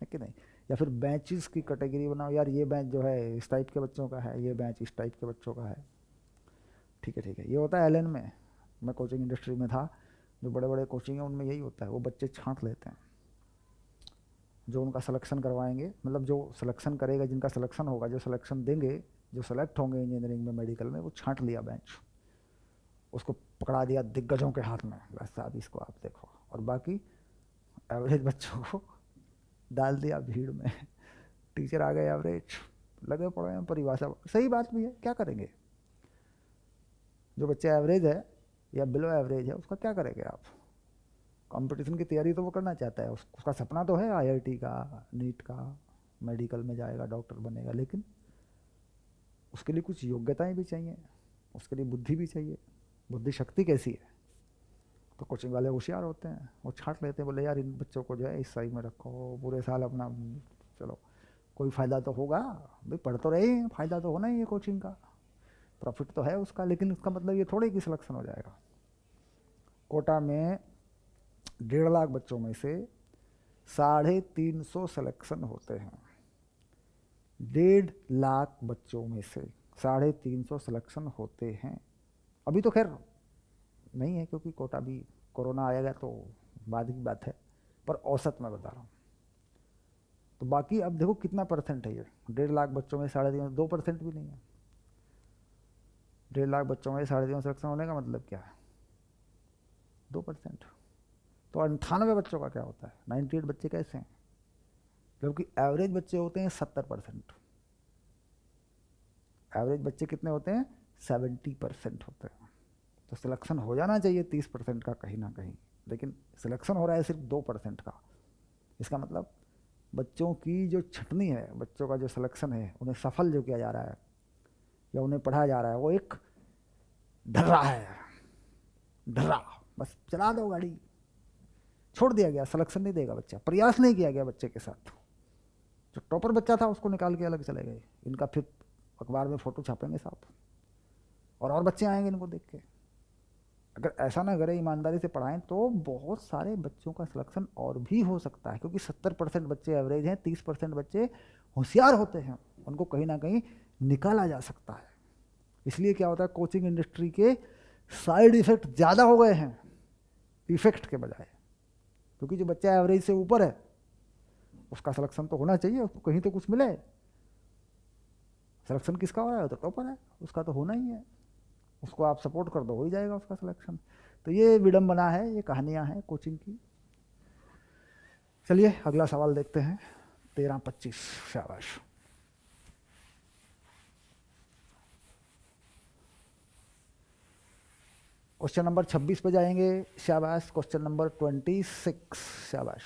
है कि नहीं? या फिर बैचेस की कैटेगरी बनाओ, यार ये बैच जो है इस टाइप के बच्चों का है, ये बैच इस टाइप के बच्चों का है, ठीक है ठीक है। ये होता है एलएन में, मैं कोचिंग इंडस्ट्री में था, जो बड़े बड़े कोचिंग हैं उनमें यही होता है, वो बच्चे छांट लेते हैं, जो उनका सिलेक्शन करवाएंगे, मतलब जो सिलेक्शन करेगा, जिनका सिलेक्शन होगा, जो सिलेक्शन देंगे, जो सेलेक्ट होंगे इंजीनियरिंग में, मेडिकल में, वो छांट लिया बेंच, उसको पकड़ा दिया दिग्गजों के हाथ में, बस साहब इसको आप देखो, और बाकी एवरेज बच्चों को डाल दिया भीड़ में। टीचर आ गए एवरेज, लगे पड़े हैं परिभाषा, सही बात भी है, क्या करेंगे? जो बच्चा एवरेज है या बिलो एवरेज है उसका क्या करेंगे आप? कंपटीशन की तैयारी तो वो करना चाहता है, उसका सपना तो है आईआईटी का, नीट का, मेडिकल में जाएगा, डॉक्टर बनेगा, लेकिन उसके लिए कुछ योग्यताएं भी चाहिए, उसके लिए बुद्धि भी चाहिए। बुद्धि शक्ति कैसी है? तो कोचिंग वाले होशियार होते हैं, वो छांट लेते हैं, बोले यार इन बच्चों को जो है इस साइड में रखो, पूरे साल अपना, चलो कोई फ़ायदा तो होगा भाई, पढ़ तो रहे हैं, फ़ायदा तो होना ही है, कोचिंग का प्रॉफिट तो है उसका, लेकिन उसका मतलब ये थोड़ी कि सिलेक्शन हो जाएगा। कोटा में 1.5 लाख बच्चों में से 350 सिलेक्शन होते हैं, 1.5 लाख बच्चों में से 350 सिलेक्शन होते हैं। अभी तो खैर नहीं है, क्योंकि कोटा भी कोरोना आएगा तो बाद की बात है, पर औसत मैं बता रहा हूँ। तो बाकी अब देखो कितना परसेंट है ये, 1.5 लाख बच्चों में 350, 2% भी नहीं है। 1.5 लाख बच्चों में 350 सिलेक्शन होने का मतलब क्या है? 2%। तो 98 बच्चों का क्या होता है? 98 बच्चे कैसे हैं? जबकि एवरेज बच्चे होते हैं 70%। एवरेज बच्चे कितने होते हैं? 70% होते हैं। तो सिलेक्शन हो जाना चाहिए 30% का कहीं ना कहीं, लेकिन सिलेक्शन हो रहा है सिर्फ 2% का। इसका मतलब बच्चों की जो छटनी है, बच्चों का जो सिलेक्शन है, उन्हें सफल जो किया जा रहा है या उन्हें पढ़ाया जा रहा है, वो एक ढर्रा है, ढर्रा, बस चला दो गाड़ी, छोड़ दिया गया, सिलेक्शन नहीं देगा बच्चा, प्रयास नहीं किया गया बच्चे के साथ। जो टॉपर बच्चा था उसको निकाल के अलग चले गए, इनका फिर अखबार में फ़ोटो छापेंगे साहब, और बच्चे आएंगे इनको देख के। अगर ऐसा ना करें, ईमानदारी से पढ़ाएं, तो बहुत सारे बच्चों का सिलेक्शन और भी हो सकता है, क्योंकि 70% बच्चे एवरेज हैं, 30% बच्चे होशियार होते हैं, उनको कहीं ना कहीं निकाला जा सकता है। इसलिए क्या होता है, कोचिंग इंडस्ट्री के साइड इफ़ेक्ट ज़्यादा हो गए हैं इफेक्ट के बजाय, क्योंकि जो बच्चा एवरेज से ऊपर है उसका सिलेक्शन तो होना चाहिए, उसको कहीं तो कुछ मिले। सिलेक्शन किसका हो रहा है? तो टॉपर है, उसका तो होना ही है, उसको आप सपोर्ट कर दो, हो ही जाएगा उसका सिलेक्शन। तो ये विडंबना है, ये कहानियाँ हैं कोचिंग की। चलिए अगला सवाल देखते हैं। 13-25, शाबाश। क्वेश्चन नंबर 26 पे जाएंगे, शाबाश। क्वेश्चन नंबर 26, शाबाश।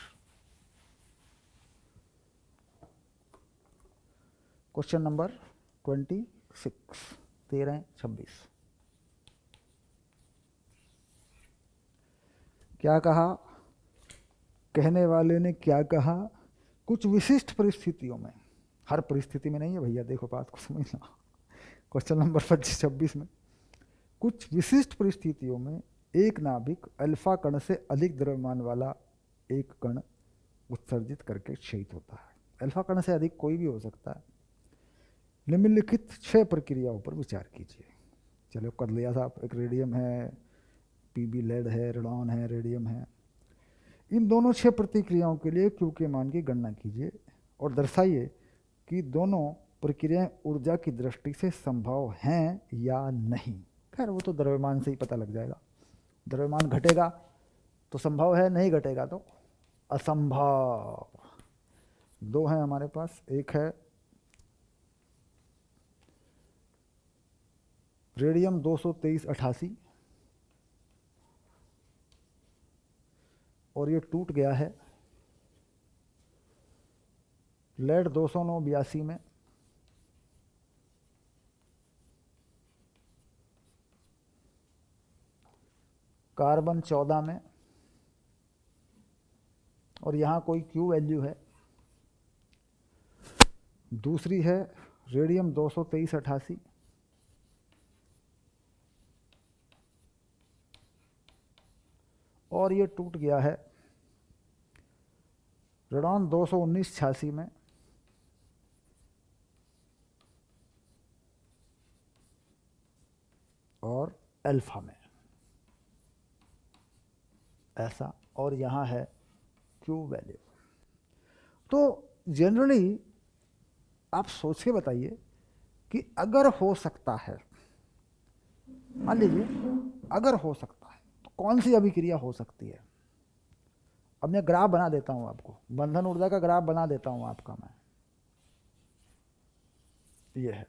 Question number 26, 13-26। क्या कहा? कहने वाले ने क्या कहा? कुछ विशिष्ट परिस्थितियों में, हर परिस्थिति में नहीं है भैया, देखो बात को समझना। क्वेश्चन नंबर 25-26 में, कुछ विशिष्ट परिस्थितियों में एक नाभिक अल्फा कण से अधिक द्रव्यमान वाला एक कण उत्सर्जित करके क्षयित होता है। अल्फा कण से अधिक कोई भी हो सकता है। निम्नलिखित 6 प्रक्रियाओं पर विचार कीजिए। चलो कर लिया साहब, एक रेडियम है, पीबी लेड है, रेडॉन है, रेडियम है। इन दोनों 6 प्रतिक्रियाओं के लिए क्यू के मान की गणना कीजिए और दर्शाइए कि दोनों प्रक्रियाएं ऊर्जा की दृष्टि से संभव हैं या नहीं। खैर वो तो द्रव्यमान से ही पता लग जाएगा। द्रव्यमान घटेगा तो संभव है, नहीं घटेगा तो असंभव। 2 हैं हमारे पास, एक है रेडियम 223-88 और ये टूट गया है। लेड 209-82 में, कार्बन 14 में, और यहाँ कोई क्यू वैल्यू है। दूसरी है रेडियम 223-88 और ये टूट गया है रेडॉन 219-86 में, और अल्फा में, ऐसा। और यहाँ है क्यू वैल्यू। तो जनरली आप सोच के बताइए कि अगर हो सकता है, मान लीजिए अगर हो सकता है तो कौन सी अभिक्रिया हो सकती है। अब मैं ग्राफ बना देता हूँ आपको, बंधन ऊर्जा का ग्राफ बना देता हूँ आपका मैं। ये है,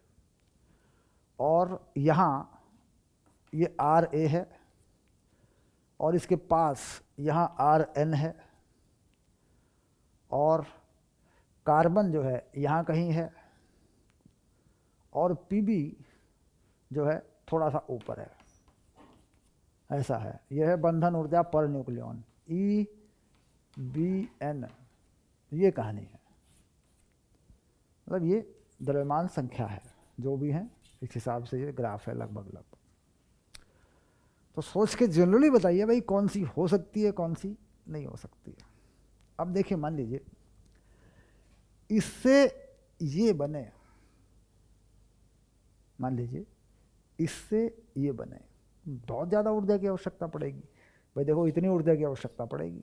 और यहाँ ये आर ए है और इसके पास यहाँ आर एन है, और कार्बन जो है यहाँ कहीं है, और पीबी जो है थोड़ा सा ऊपर है, ऐसा है। यह है बंधन ऊर्जा पर न्यूक्लियॉन, ई बी एन, ये कहानी है। मतलब ये द्रव्यमान संख्या है, जो भी है इस हिसाब से ये ग्राफ है लगभग। तो सोच के जनरली बताइए भाई कौन सी हो सकती है, कौन सी नहीं हो सकती है। अब देखिए, मान लीजिए इससे ये बने, मान लीजिए इससे ये बने, बहुत ज़्यादा ऊर्जा की आवश्यकता पड़ेगी भाई। देखो इतनी ऊर्जा की आवश्यकता पड़ेगी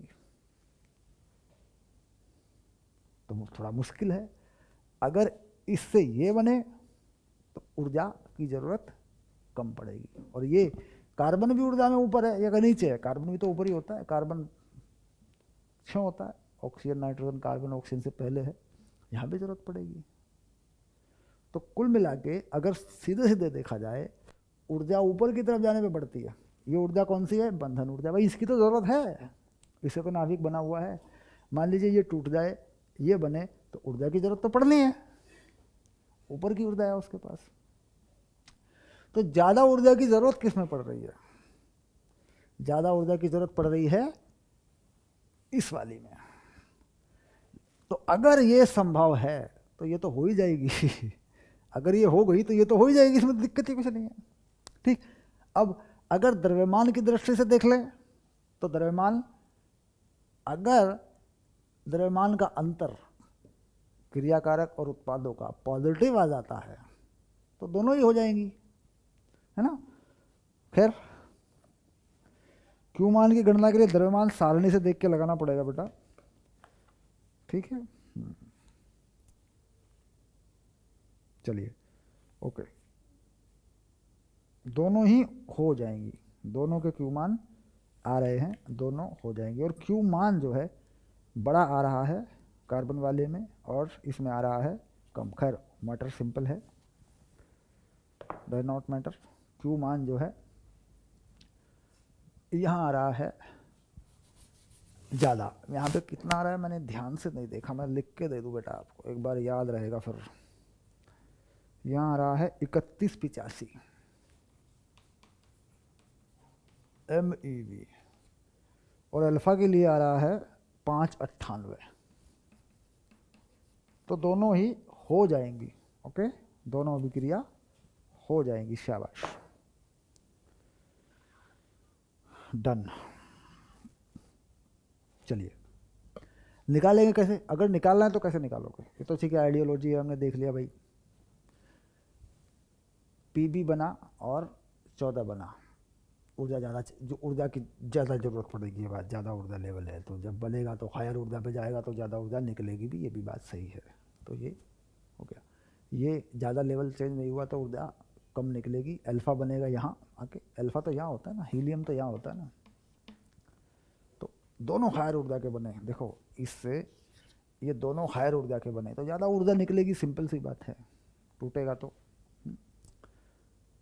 तो थोड़ा मुश्किल है। अगर इससे ये बने तो ऊर्जा की ज़रूरत कम पड़ेगी। और ये कार्बन भी ऊर्जा में ऊपर है या नीचे है? कार्बन भी तो ऊपर ही होता है, कार्बन क्यों होता है? ऑक्सीजन, नाइट्रोजन, कार्बन ऑक्सीजन से पहले है, यहाँ भी जरूरत पड़ेगी। तो कुल मिला के अगर सीधे सीधे देखा जाए, ऊर्जा ऊपर की तरफ जाने पे बढ़ती है। ये ऊर्जा कौन सी है? बंधन ऊर्जा। भाई इसकी तो ज़रूरत है, इससे तो नाभिक बना हुआ है। मान लीजिए ये टूट जाए, ये बने, तो ऊर्जा की ज़रूरत तो पड़नी है, ऊपर की ऊर्जा है उसके पास। तो ज़्यादा ऊर्जा की ज़रूरत किस में पड़ रही है? ज़्यादा ऊर्जा की ज़रूरत पड़ रही है इस वाली में। तो अगर ये संभव है तो ये तो हो ही जाएगी। अगर ये हो गई तो ये तो हो ही जाएगी, इसमें दिक्कत ही कुछ नहीं है। ठीक। अब अगर द्रव्यमान की दृष्टि से देख लें तो द्रव्यमान, अगर द्रव्यमान का अंतर क्रियाकारक और उत्पादों का पॉजिटिव आ जाता है तो दोनों ही हो जाएंगी, है ना। खैर, क्यू मान की गणना के लिए द्रव्यमान सारणी से देख के लगाना पड़ेगा बेटा, ठीक है। चलिए, ओके, दोनों ही हो जाएंगी, दोनों के क्यू मान आ रहे हैं, दोनों हो जाएंगे। और क्यू मान जो है बड़ा आ रहा है कार्बन वाले में, और इसमें आ रहा है कम। खैर मैटर सिंपल है, डज नॉट मैटर। क्यू मान जो है यहाँ आ रहा है ज़्यादा। यहाँ पे कितना आ रहा है मैंने ध्यान से नहीं देखा, मैं लिख के दे दूँ बेटा आपको, एक बार याद रहेगा फिर। यहाँ आ रहा है 3185 MeV, और अल्फ़ा के लिए आ रहा है 598। तो दोनों ही हो जाएंगी, ओके, दोनों अभिक्रिया हो जाएंगी। शाबाश, डन। चलिए निकालेंगे कैसे? अगर निकालना है तो कैसे निकालोगे? ये तो ठीक है, आइडियोलॉजी है, हमने देख लिया भाई। पीबी बना और 14 बना, ऊर्जा ज़्यादा, जो ऊर्जा की ज़्यादा ज़रूरत पड़ेगी, ये बात ज़्यादा ऊर्जा लेवल है, तो जब बनेगा तो हायर ऊर्जा पे जाएगा तो ज़्यादा ऊर्जा निकलेगी भी, ये भी बात सही है। तो ये हो गया, ये ज़्यादा लेवल चेंज नहीं हुआ तो ऊर्जा कम निकलेगी। अल्फ़ा बनेगा यहाँ आके, अल्फ़ा तो यहाँ होता है ना, हीलियम तो यहाँ होता है ना, तो दोनों हायर ऊर्जा के बने। देखो इससे ये दोनों हायर ऊर्जा के बने तो ज़्यादा ऊर्जा निकलेगी, सिंपल सी बात है। टूटेगा तो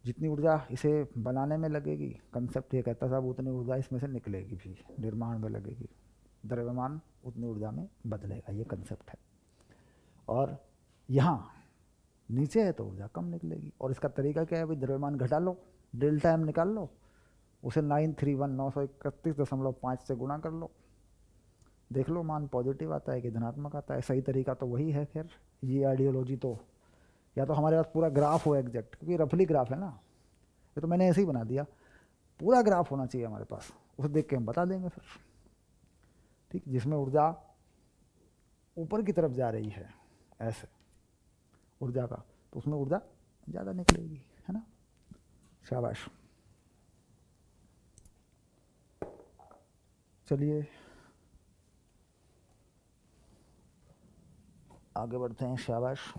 जितनी ऊर्जा इसे बनाने में लगेगी, कंसेप्ट ये कहता साहब, उतनी ऊर्जा इसमें से निकलेगी भी, निर्माण में लगेगी, द्रव्यमान उतनी ऊर्जा में बदलेगा, ये कंसेप्ट है। और यहाँ नीचे है तो ऊर्जा कम निकलेगी, और इसका तरीका क्या है भाई? द्रव्यमान घटा लो, डेल्टा एम निकाल लो, उसे 931,931.5 से गुणा कर लो, देख लो मान पॉजिटिव आता है कि धनात्मक आता है। सही तरीका तो वही है। खैर ये आइडियोलॉजी तो, या तो हमारे पास पूरा ग्राफ हो एग्जैक्ट, क्योंकि रफली ग्राफ है ना, ये तो मैंने ऐसे ही बना दिया, पूरा ग्राफ होना चाहिए हमारे पास, उसे देख के हम बता देंगे फिर, ठीक, जिसमें ऊर्जा ऊपर की तरफ जा रही है ऐसे ऊर्जा का, तो उसमें ऊर्जा ज़्यादा निकलेगी, है ना। शाबाश। चलिए आगे बढ़ते हैं। शाबाश,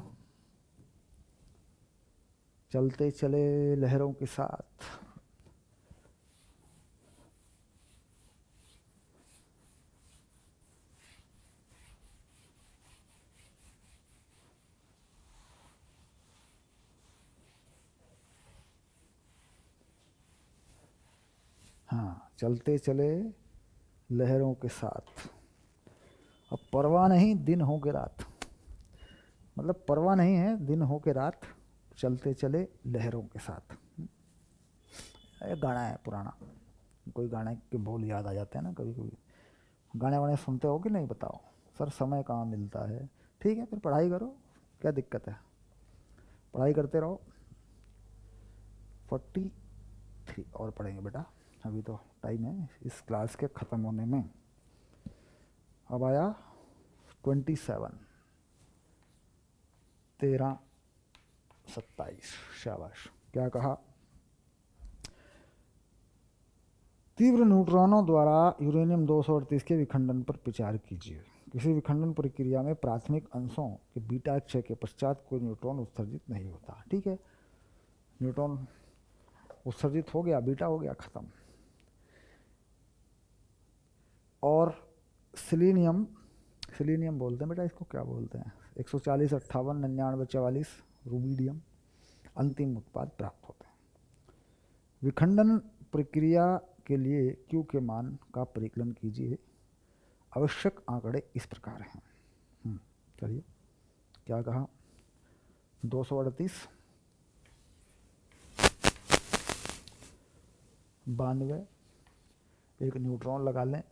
चलते चले लहरों के साथ। हाँ, चलते चले लहरों के साथ। अब परवाह नहीं दिन हो के रात, मतलब परवाह नहीं है दिन हो के रात, चलते चले लहरों के साथ। एक गाना है पुराना, कोई गाने के बोल याद आ जाते हैं ना कभी कभी। गाने वाने सुनते हो कि नहीं बताओ? सर समय कहाँ मिलता है। ठीक है फिर पढ़ाई करो, क्या दिक्कत है, पढ़ाई करते रहो। 43 और पढ़ेंगे बेटा, अभी तो टाइम है इस क्लास के ख़त्म होने में। अब आया 27, 13, 27। शाबाश। क्या कहा? तीव्र न्यूट्रॉनों द्वारा यूरेनियम 238 के विखंडन पर विचार कीजिए। किसी विखंडन प्रक्रिया में प्राथमिक अंशों के बीटा क्षय के पश्चात कोई न्यूट्रॉन उत्सर्जित नहीं होता। ठीक है, न्यूट्रॉन उत्सर्जित हो गया, बीटा हो गया, ख़त्म। और सिलीनियम, सिलीनियम बोलते हैं बेटा इसको, क्या बोलते हैं, 140, 58, 99, 44 रूबिडियम अंतिम उत्पाद प्राप्त होते हैं। विखंडन प्रक्रिया के लिए Q के मान का परिकलन कीजिए। आवश्यक आंकड़े इस प्रकार हैं। चलिए क्या कहा? 238, 92, एक न्यूट्रॉन लगा लें,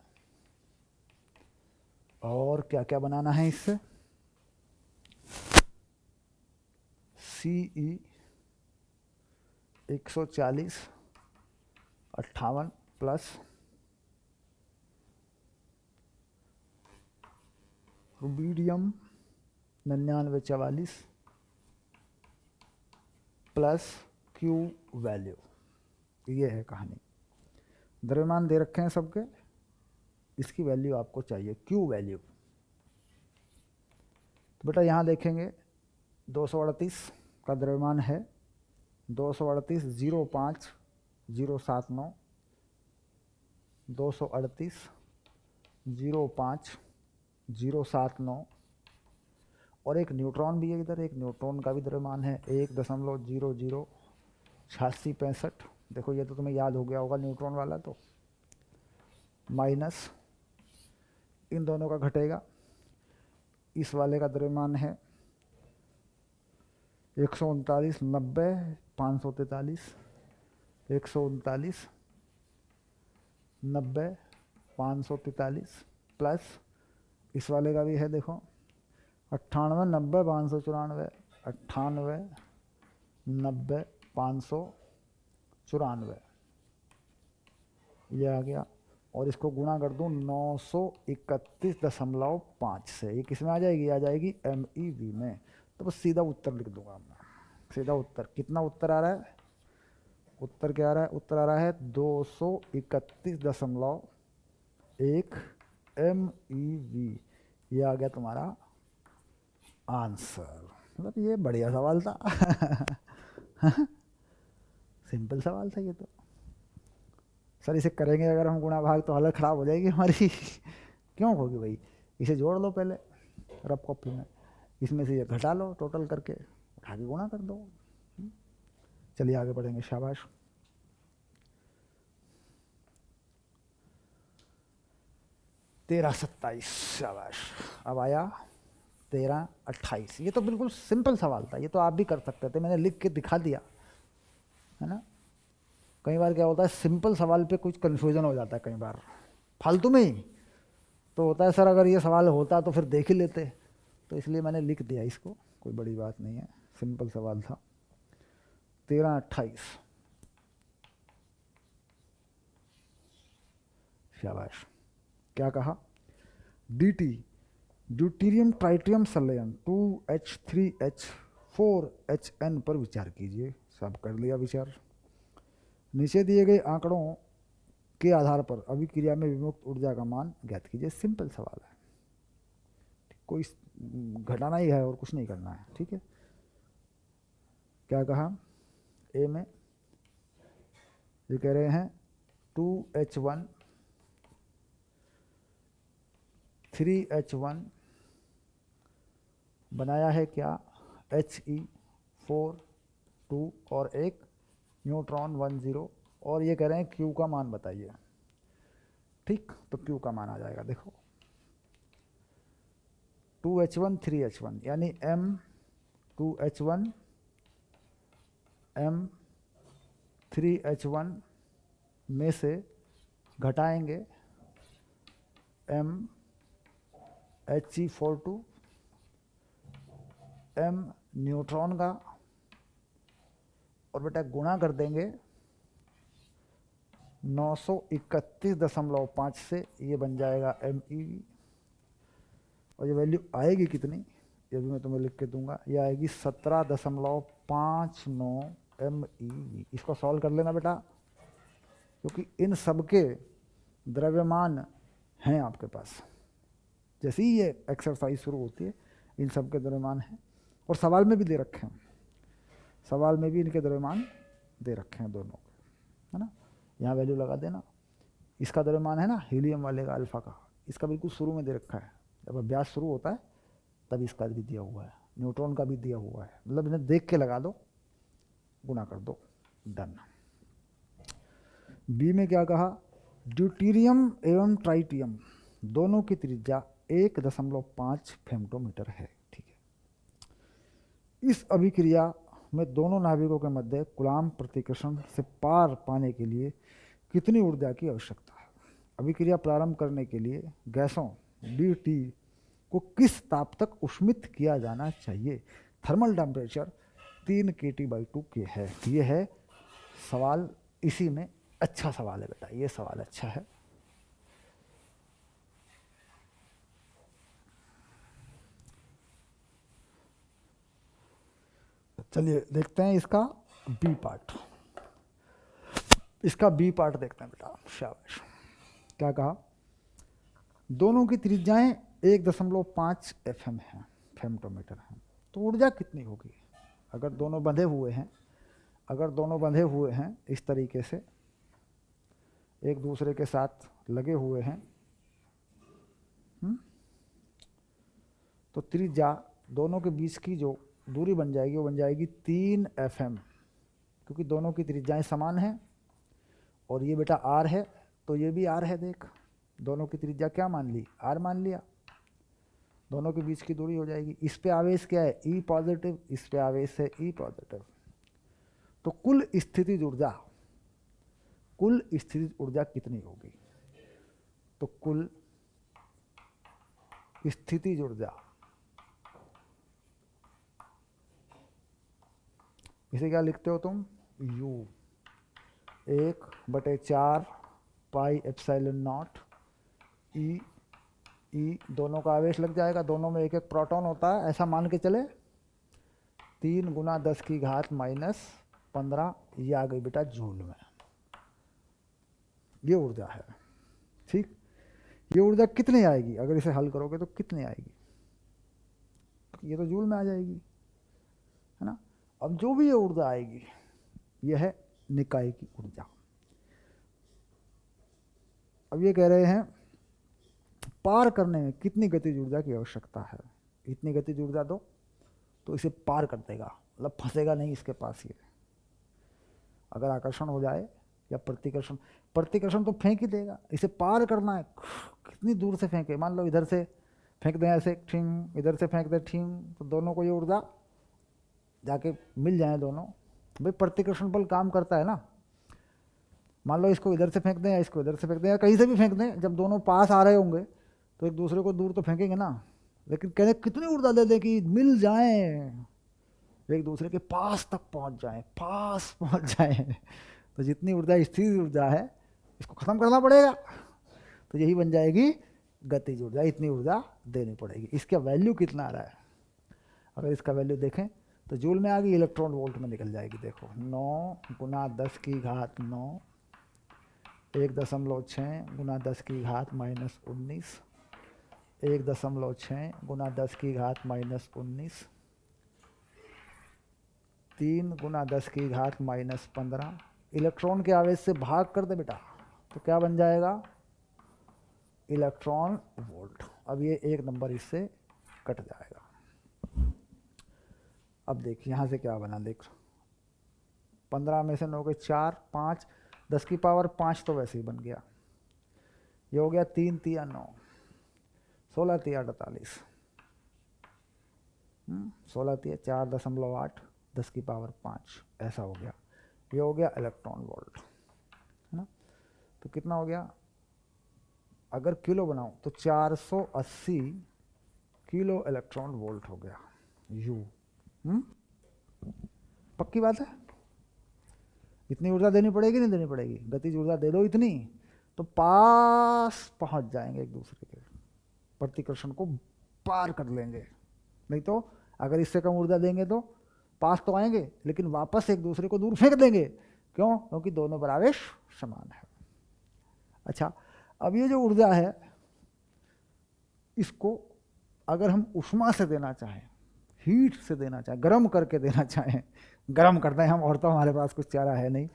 और क्या क्या बनाना है इससे? CE 140, 58 plus rubidium 99, 44 plus Q value. ये है कहानी। द्रव्यमान दे रखे हैं सबके, इसकी वैल्यू आपको चाहिए, Q वैल्यू। तो बेटा यहाँ देखेंगे 238 का द्रव्यमान है 238, 05, 079, 238, 05, 079 और एक न्यूट्रॉन भी है इधर, एक न्यूट्रॉन का भी द्रव्यमान है 1.008665। देखो ये तो तुम्हें याद हो गया होगा न्यूट्रॉन वाला, तो माइनस इन दोनों का घटेगा, इस वाले का द्रव्यमान है 139.90.543, 139.90.543 प्लस इस वाले का भी है देखो 98.90.594, 98.90.594 ये आ गया। और इसको गुणा कर दूँ 931.5 से, ये किस में आ जाएगी, आ जाएगी MEV में। तो बस सीधा उत्तर लिख दूंगा मैं, सीधा उत्तर। कितना उत्तर आ रहा है, उत्तर क्या आ रहा है, उत्तर आ रहा है 231.1 MEV। ये आ गया तुम्हारा आंसर। मतलब ये बढ़िया सवाल था। सिंपल सवाल था ये तो। सर इसे करेंगे अगर हम गुणा भाग तो हालत ख़राब हो जाएगी हमारी। क्यों होगी भाई, इसे जोड़ लो पहले रफ कॉपी में, इसमें से ये घटा लो टोटल करके, उठा के गुणा कर दो। चलिए आगे बढ़ेंगे, शाबाश। 13-27, शाबाश। अब आया 13-28। ये तो बिल्कुल सिंपल सवाल था, ये तो आप भी कर सकते थे, मैंने लिख के दिखा दिया है ना। कई बार क्या होता है, सिंपल सवाल पे कुछ कन्फ्यूजन हो जाता है, कई बार फालतू में ही तो होता है, सर अगर ये सवाल होता तो फिर देख ही लेते, तो इसलिए मैंने लिख दिया इसको, कोई बड़ी बात नहीं है, सिंपल सवाल था। 13-28, शाबाश। क्या कहा, DT ड्यूटीरियम ट्राइटियम संलयन 2H3H4HN पर विचार कीजिए। सब कर लिया विचार। नीचे दिए गए आंकड़ों के आधार पर अभिक्रिया में विमुक्त ऊर्जा का मान ज्ञात कीजिए। सिंपल सवाल है, कोई घटाना ही है और कुछ नहीं करना है, ठीक है। क्या कहा, ए में ये कह रहे हैं 2H1 3H1 बनाया है क्या, He4 2 और एक न्यूट्रॉन 10, और ये कह रहे हैं Q का मान बताइए। ठीक, तो Q का मान आ जाएगा देखो 2H1 3H1 यानी M2H1 M3H1 में से घटाएंगे He4 M न्यूट्रॉन का, और बेटा गुणा कर देंगे 931.5 से, ये बन जाएगा MEV। और ये वैल्यू आएगी कितनी, ये भी मैं तुम्हें लिख के दूंगा, ये आएगी 17.59 MEV। इसको सॉल्व कर लेना बेटा, क्योंकि इन सब के द्रव्यमान हैं आपके पास। जैसे ही ये एक्सरसाइज शुरू होती है इन सब के द्रव्यमान हैं, और सवाल में भी दे रखे हैं, सवाल में भी इनके द्रव्यमान दे रखे हैं दोनों के, है ना। यहाँ वैल्यू लगा देना। इसका द्रव्यमान है ना हीलियम वाले का, अल्फा का, इसका बिल्कुल शुरू में दे रखा है, जब अभ्यास शुरू होता है तब इसका भी दिया हुआ है, न्यूट्रॉन का भी दिया हुआ है, मतलब इन्हें देख के लगा दो, गुणा कर दो, डन। बी में क्या कहा, ड्यूटीरियम एवं ट्राइटियम दोनों की त्रिज्या 1.5 फेम्टोमीटर है, ठीक है। इस अभिक्रिया में दोनों नाभिकों के मध्य कूलाम्ब प्रतिकर्षण से पार पाने के लिए कितनी ऊर्जा की आवश्यकता है। अभिक्रिया प्रारंभ करने के लिए गैसों DT को किस ताप तक उष्मित किया जाना चाहिए। थर्मल टेम्परेचर 3 kT/2 K है। ये है सवाल, इसी में अच्छा सवाल है बेटा, ये सवाल अच्छा है। चलिए देखते हैं इसका बी पार्ट, इसका बी पार्ट देखते हैं बेटा, शाबाश। क्या कहा, दोनों की त्रिज्याएं 1.5 FM है, फेम्टोमीटर है, तो ऊर्जा कितनी होगी अगर दोनों बंधे हुए हैं, अगर दोनों बंधे हुए हैं इस तरीके से, एक दूसरे के साथ लगे हुए हैं, तो त्रिज्या दोनों के बीच की जो दूरी बन जाएगी वो बन जाएगी 3 FM, क्योंकि दोनों की त्रिज्याएं समान हैं और ये बेटा R है तो ये भी R है। देख, दोनों की त्रिज्या क्या मान ली, R मान लिया, दोनों के बीच की दूरी हो जाएगी। इस पे आवेश क्या है, E पॉजिटिव, इस पे आवेश है E पॉजिटिव। तो कुल स्थितिज ऊर्जा, कुल स्थितिज ऊर्जा कितनी होगी, तो कुल स्थितिज ऊर्जा, इसे क्या लिखते हो तुम, U 1/4 पाई एप्सिलॉन नॉट ई, दोनों का आवेश लग जाएगा, दोनों में एक एक प्रोटॉन होता है, ऐसा मान के चले, 3 × 10⁻⁻15, ये आ गई बेटा जूल में, ये ऊर्जा है। ठीक, ये ऊर्जा कितनी आएगी, अगर इसे हल करोगे तो कितनी आएगी, ये तो जूल में आ जाएगी, है ना। अब जो भी ये ऊर्जा आएगी ये है निकाय की ऊर्जा। अब ये कह रहे हैं पार करने में कितनी गतिज ऊर्जा की आवश्यकता है, इतनी गतिज ऊर्जा दो तो इसे पार कर देगा, मतलब फंसेगा नहीं इसके पास ये। अगर आकर्षण हो जाए या प्रतिकर्षण, प्रतिकर्षण तो फेंक ही देगा, इसे पार करना है, कितनी दूर से फेंके, मान लो इधर से फेंक दें ऐसे ठिंग, इधर से फेंक दें ठिंग, तो दोनों को ये ऊर्जा जाके मिल जाए दोनों। भाई प्रतिकर्षण बल काम करता है ना, मान लो इसको इधर से फेंक दें या इसको इधर से फेंक दें या कहीं से भी फेंक दें, जब दोनों पास आ रहे होंगे तो एक दूसरे को दूर तो फेंकेंगे ना, लेकिन कहने कितनी ऊर्जा दे दें कि मिल जाएं, एक दूसरे के पास तक पहुंच जाएं, पास पहुंच जाएं। तो जितनी ऊर्जा स्थिर ऊर्जा है इसको खत्म करना पड़ेगा, तो यही बन जाएगी गतिज ऊर्जा, इतनी ऊर्जा देनी पड़ेगी। इसका वैल्यू कितना आ रहा है, अगर इसका वैल्यू देखें तो जूल में आ गई, इलेक्ट्रॉन वोल्ट में निकल जाएगी। देखो 9 × 10⁻9, 1.6 × 10⁻⁻19, 1.6 × 10⁻⁻19, 3 × 10⁻⁻15। इलेक्ट्रॉन के आवेश से भाग कर दे बेटा तो क्या बन जाएगा, इलेक्ट्रॉन वोल्ट। अब ये एक नंबर इससे कट जाएगा। अब देख यहाँ से क्या बना, देख 15 में से 9 के 4, 5, 10⁻5 तो वैसे ही बन गया, ये हो गया 3 × 3 = 9, 16 × 3 = 48, 16 × 3 = 4.8, 10⁻5 ऐसा हो गया, ये हो गया इलेक्ट्रॉन वोल्ट, है ना। तो कितना हो गया, अगर किलो बनाऊं तो 480 किलो इलेक्ट्रॉन वोल्ट हो गया यू। पक्की बात है, इतनी ऊर्जा देनी पड़ेगी नहीं देनी पड़ेगी, गतिज ऊर्जा दे दो इतनी तो पास पहुंच जाएंगे एक दूसरे के, प्रतिकर्षण को पार कर लेंगे। नहीं तो अगर इससे कम ऊर्जा देंगे तो पास तो आएंगे लेकिन वापस एक दूसरे को दूर फेंक देंगे, क्यों, क्योंकि दोनों पर आवेश समान है। अच्छा, अब ये जो ऊर्जा है इसको अगर हम ऊष्मा से देना चाहें, हीट से देना चाहें, गर्म करके देना चाहें, गर्म करते हैं हम, और तो हमारे पास कुछ चारा है नहीं,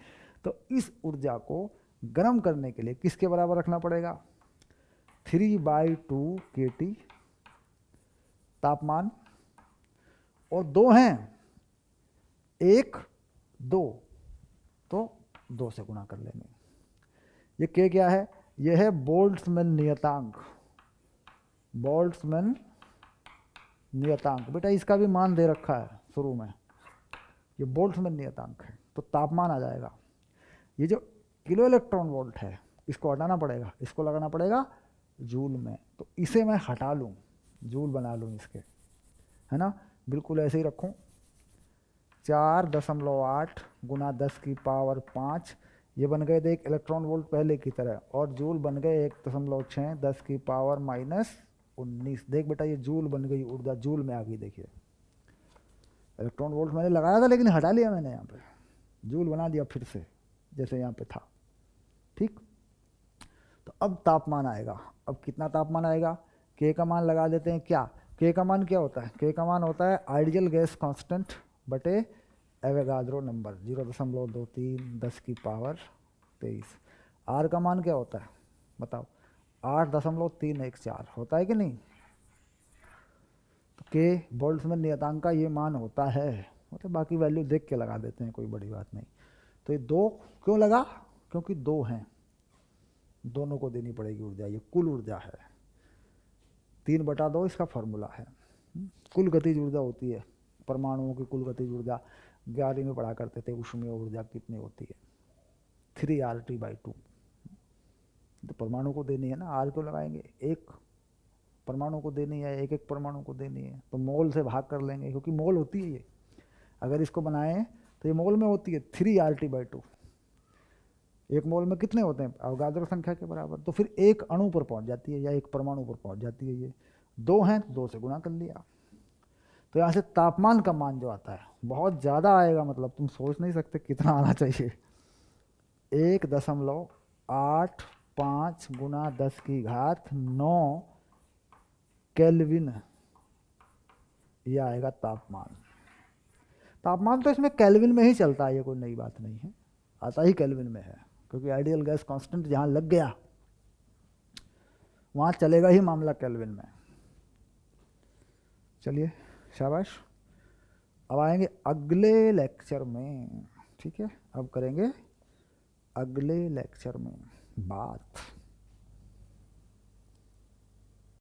तो इस ऊर्जा को गर्म करने के लिए किसके बराबर रखना पड़ेगा, 3/2 kT तापमान, और 2 हैं, 1 2, तो 2 से गुणा कर लेंगे। ये K क्या है, ये है बोल्ट्जमैन नियतांक, बोल्ट्जमैन नियतांक, बेटा इसका भी मान दे रखा है शुरू में, ये बोल्ट्जमैन नियतांक है। तो तापमान आ जाएगा, ये जो किलो इलेक्ट्रॉन वोल्ट है इसको हटाना पड़ेगा, इसको लगाना पड़ेगा जूल में, तो इसे मैं हटा लूँ, जूल बना लूँ इसके, है ना, बिल्कुल ऐसे ही रखूँ, 4.8 × 10⁵ ये बन गए देख इलेक्ट्रॉन वोल्ट पहले की तरह, और जूल बन गए 1.6 10⁻⁻19। देख बेटा ये जूल बन गई, ऊर्जा जूल में आ गई। देखिए इलेक्ट्रॉन वोल्ट मैंने लगाया था लेकिन हटा लिया मैंने, यहाँ पे जूल बना दिया फिर से जैसे यहाँ पे था। ठीक, तो अब तापमान आएगा, अब कितना तापमान आएगा, के का मान लगा देते हैं। क्या के का मान क्या होता है, के का मान होता है आइडियल गैस कांस्टेंट बटे एवोगाड्रो नंबर 0.23 10⁻23। आर का मान क्या होता है बताओ, 8.314 होता है कि नहीं। तो के बोल्ट्जमैन नियतांक का ये मान होता है, मतलब बाकी वैल्यू देख के लगा देते हैं, कोई बड़ी बात नहीं। तो ये 2 क्यों लगा, क्योंकि 2 हैं, दोनों को देनी पड़ेगी ऊर्जा, ये कुल ऊर्जा है। 3/2 इसका फॉर्मूला है। कुल गतिज ऊर्जा होती है, परमाणुओं की कुल गतिज ऊर्जा 11वीं में पढ़ा करते थे, ऊष्मीय ऊर्जा कितनी होती है, 3RT/2। तो परमाणु को देनी है ना, आर क्यों लगाएंगे, एक परमाणु को देनी है, एक एक परमाणु को देनी है, तो मोल से भाग कर लेंगे, क्योंकि मोल होती है ये, अगर इसको बनाएं तो ये मोल में होती है 3RT/2। एक मोल में कितने होते हैं, अवगाद्रो संख्या के बराबर, तो फिर एक अणु पर पहुंच जाती है या एक परमाणु पर पहुंच जाती है। ये 2 हैं, 2 से गुणा कर लिया। तो यहाँ से तापमान का मान जो आता है बहुत ज़्यादा आएगा, मतलब तुम सोच नहीं सकते कितना आना चाहिए। 1.85 गुना 10⁻9 केल्विन, ये आएगा तापमान। तापमान तो इसमें केल्विन में ही चलता है, ये कोई नई बात नहीं है, आता ही केल्विन में है, क्योंकि आइडियल गैस कांस्टेंट जहाँ लग गया वहाँ चलेगा ही मामला केल्विन में। चलिए शाबाश, अब आएंगे अगले लेक्चर में, ठीक है, अब करेंगे अगले लेक्चर में बात।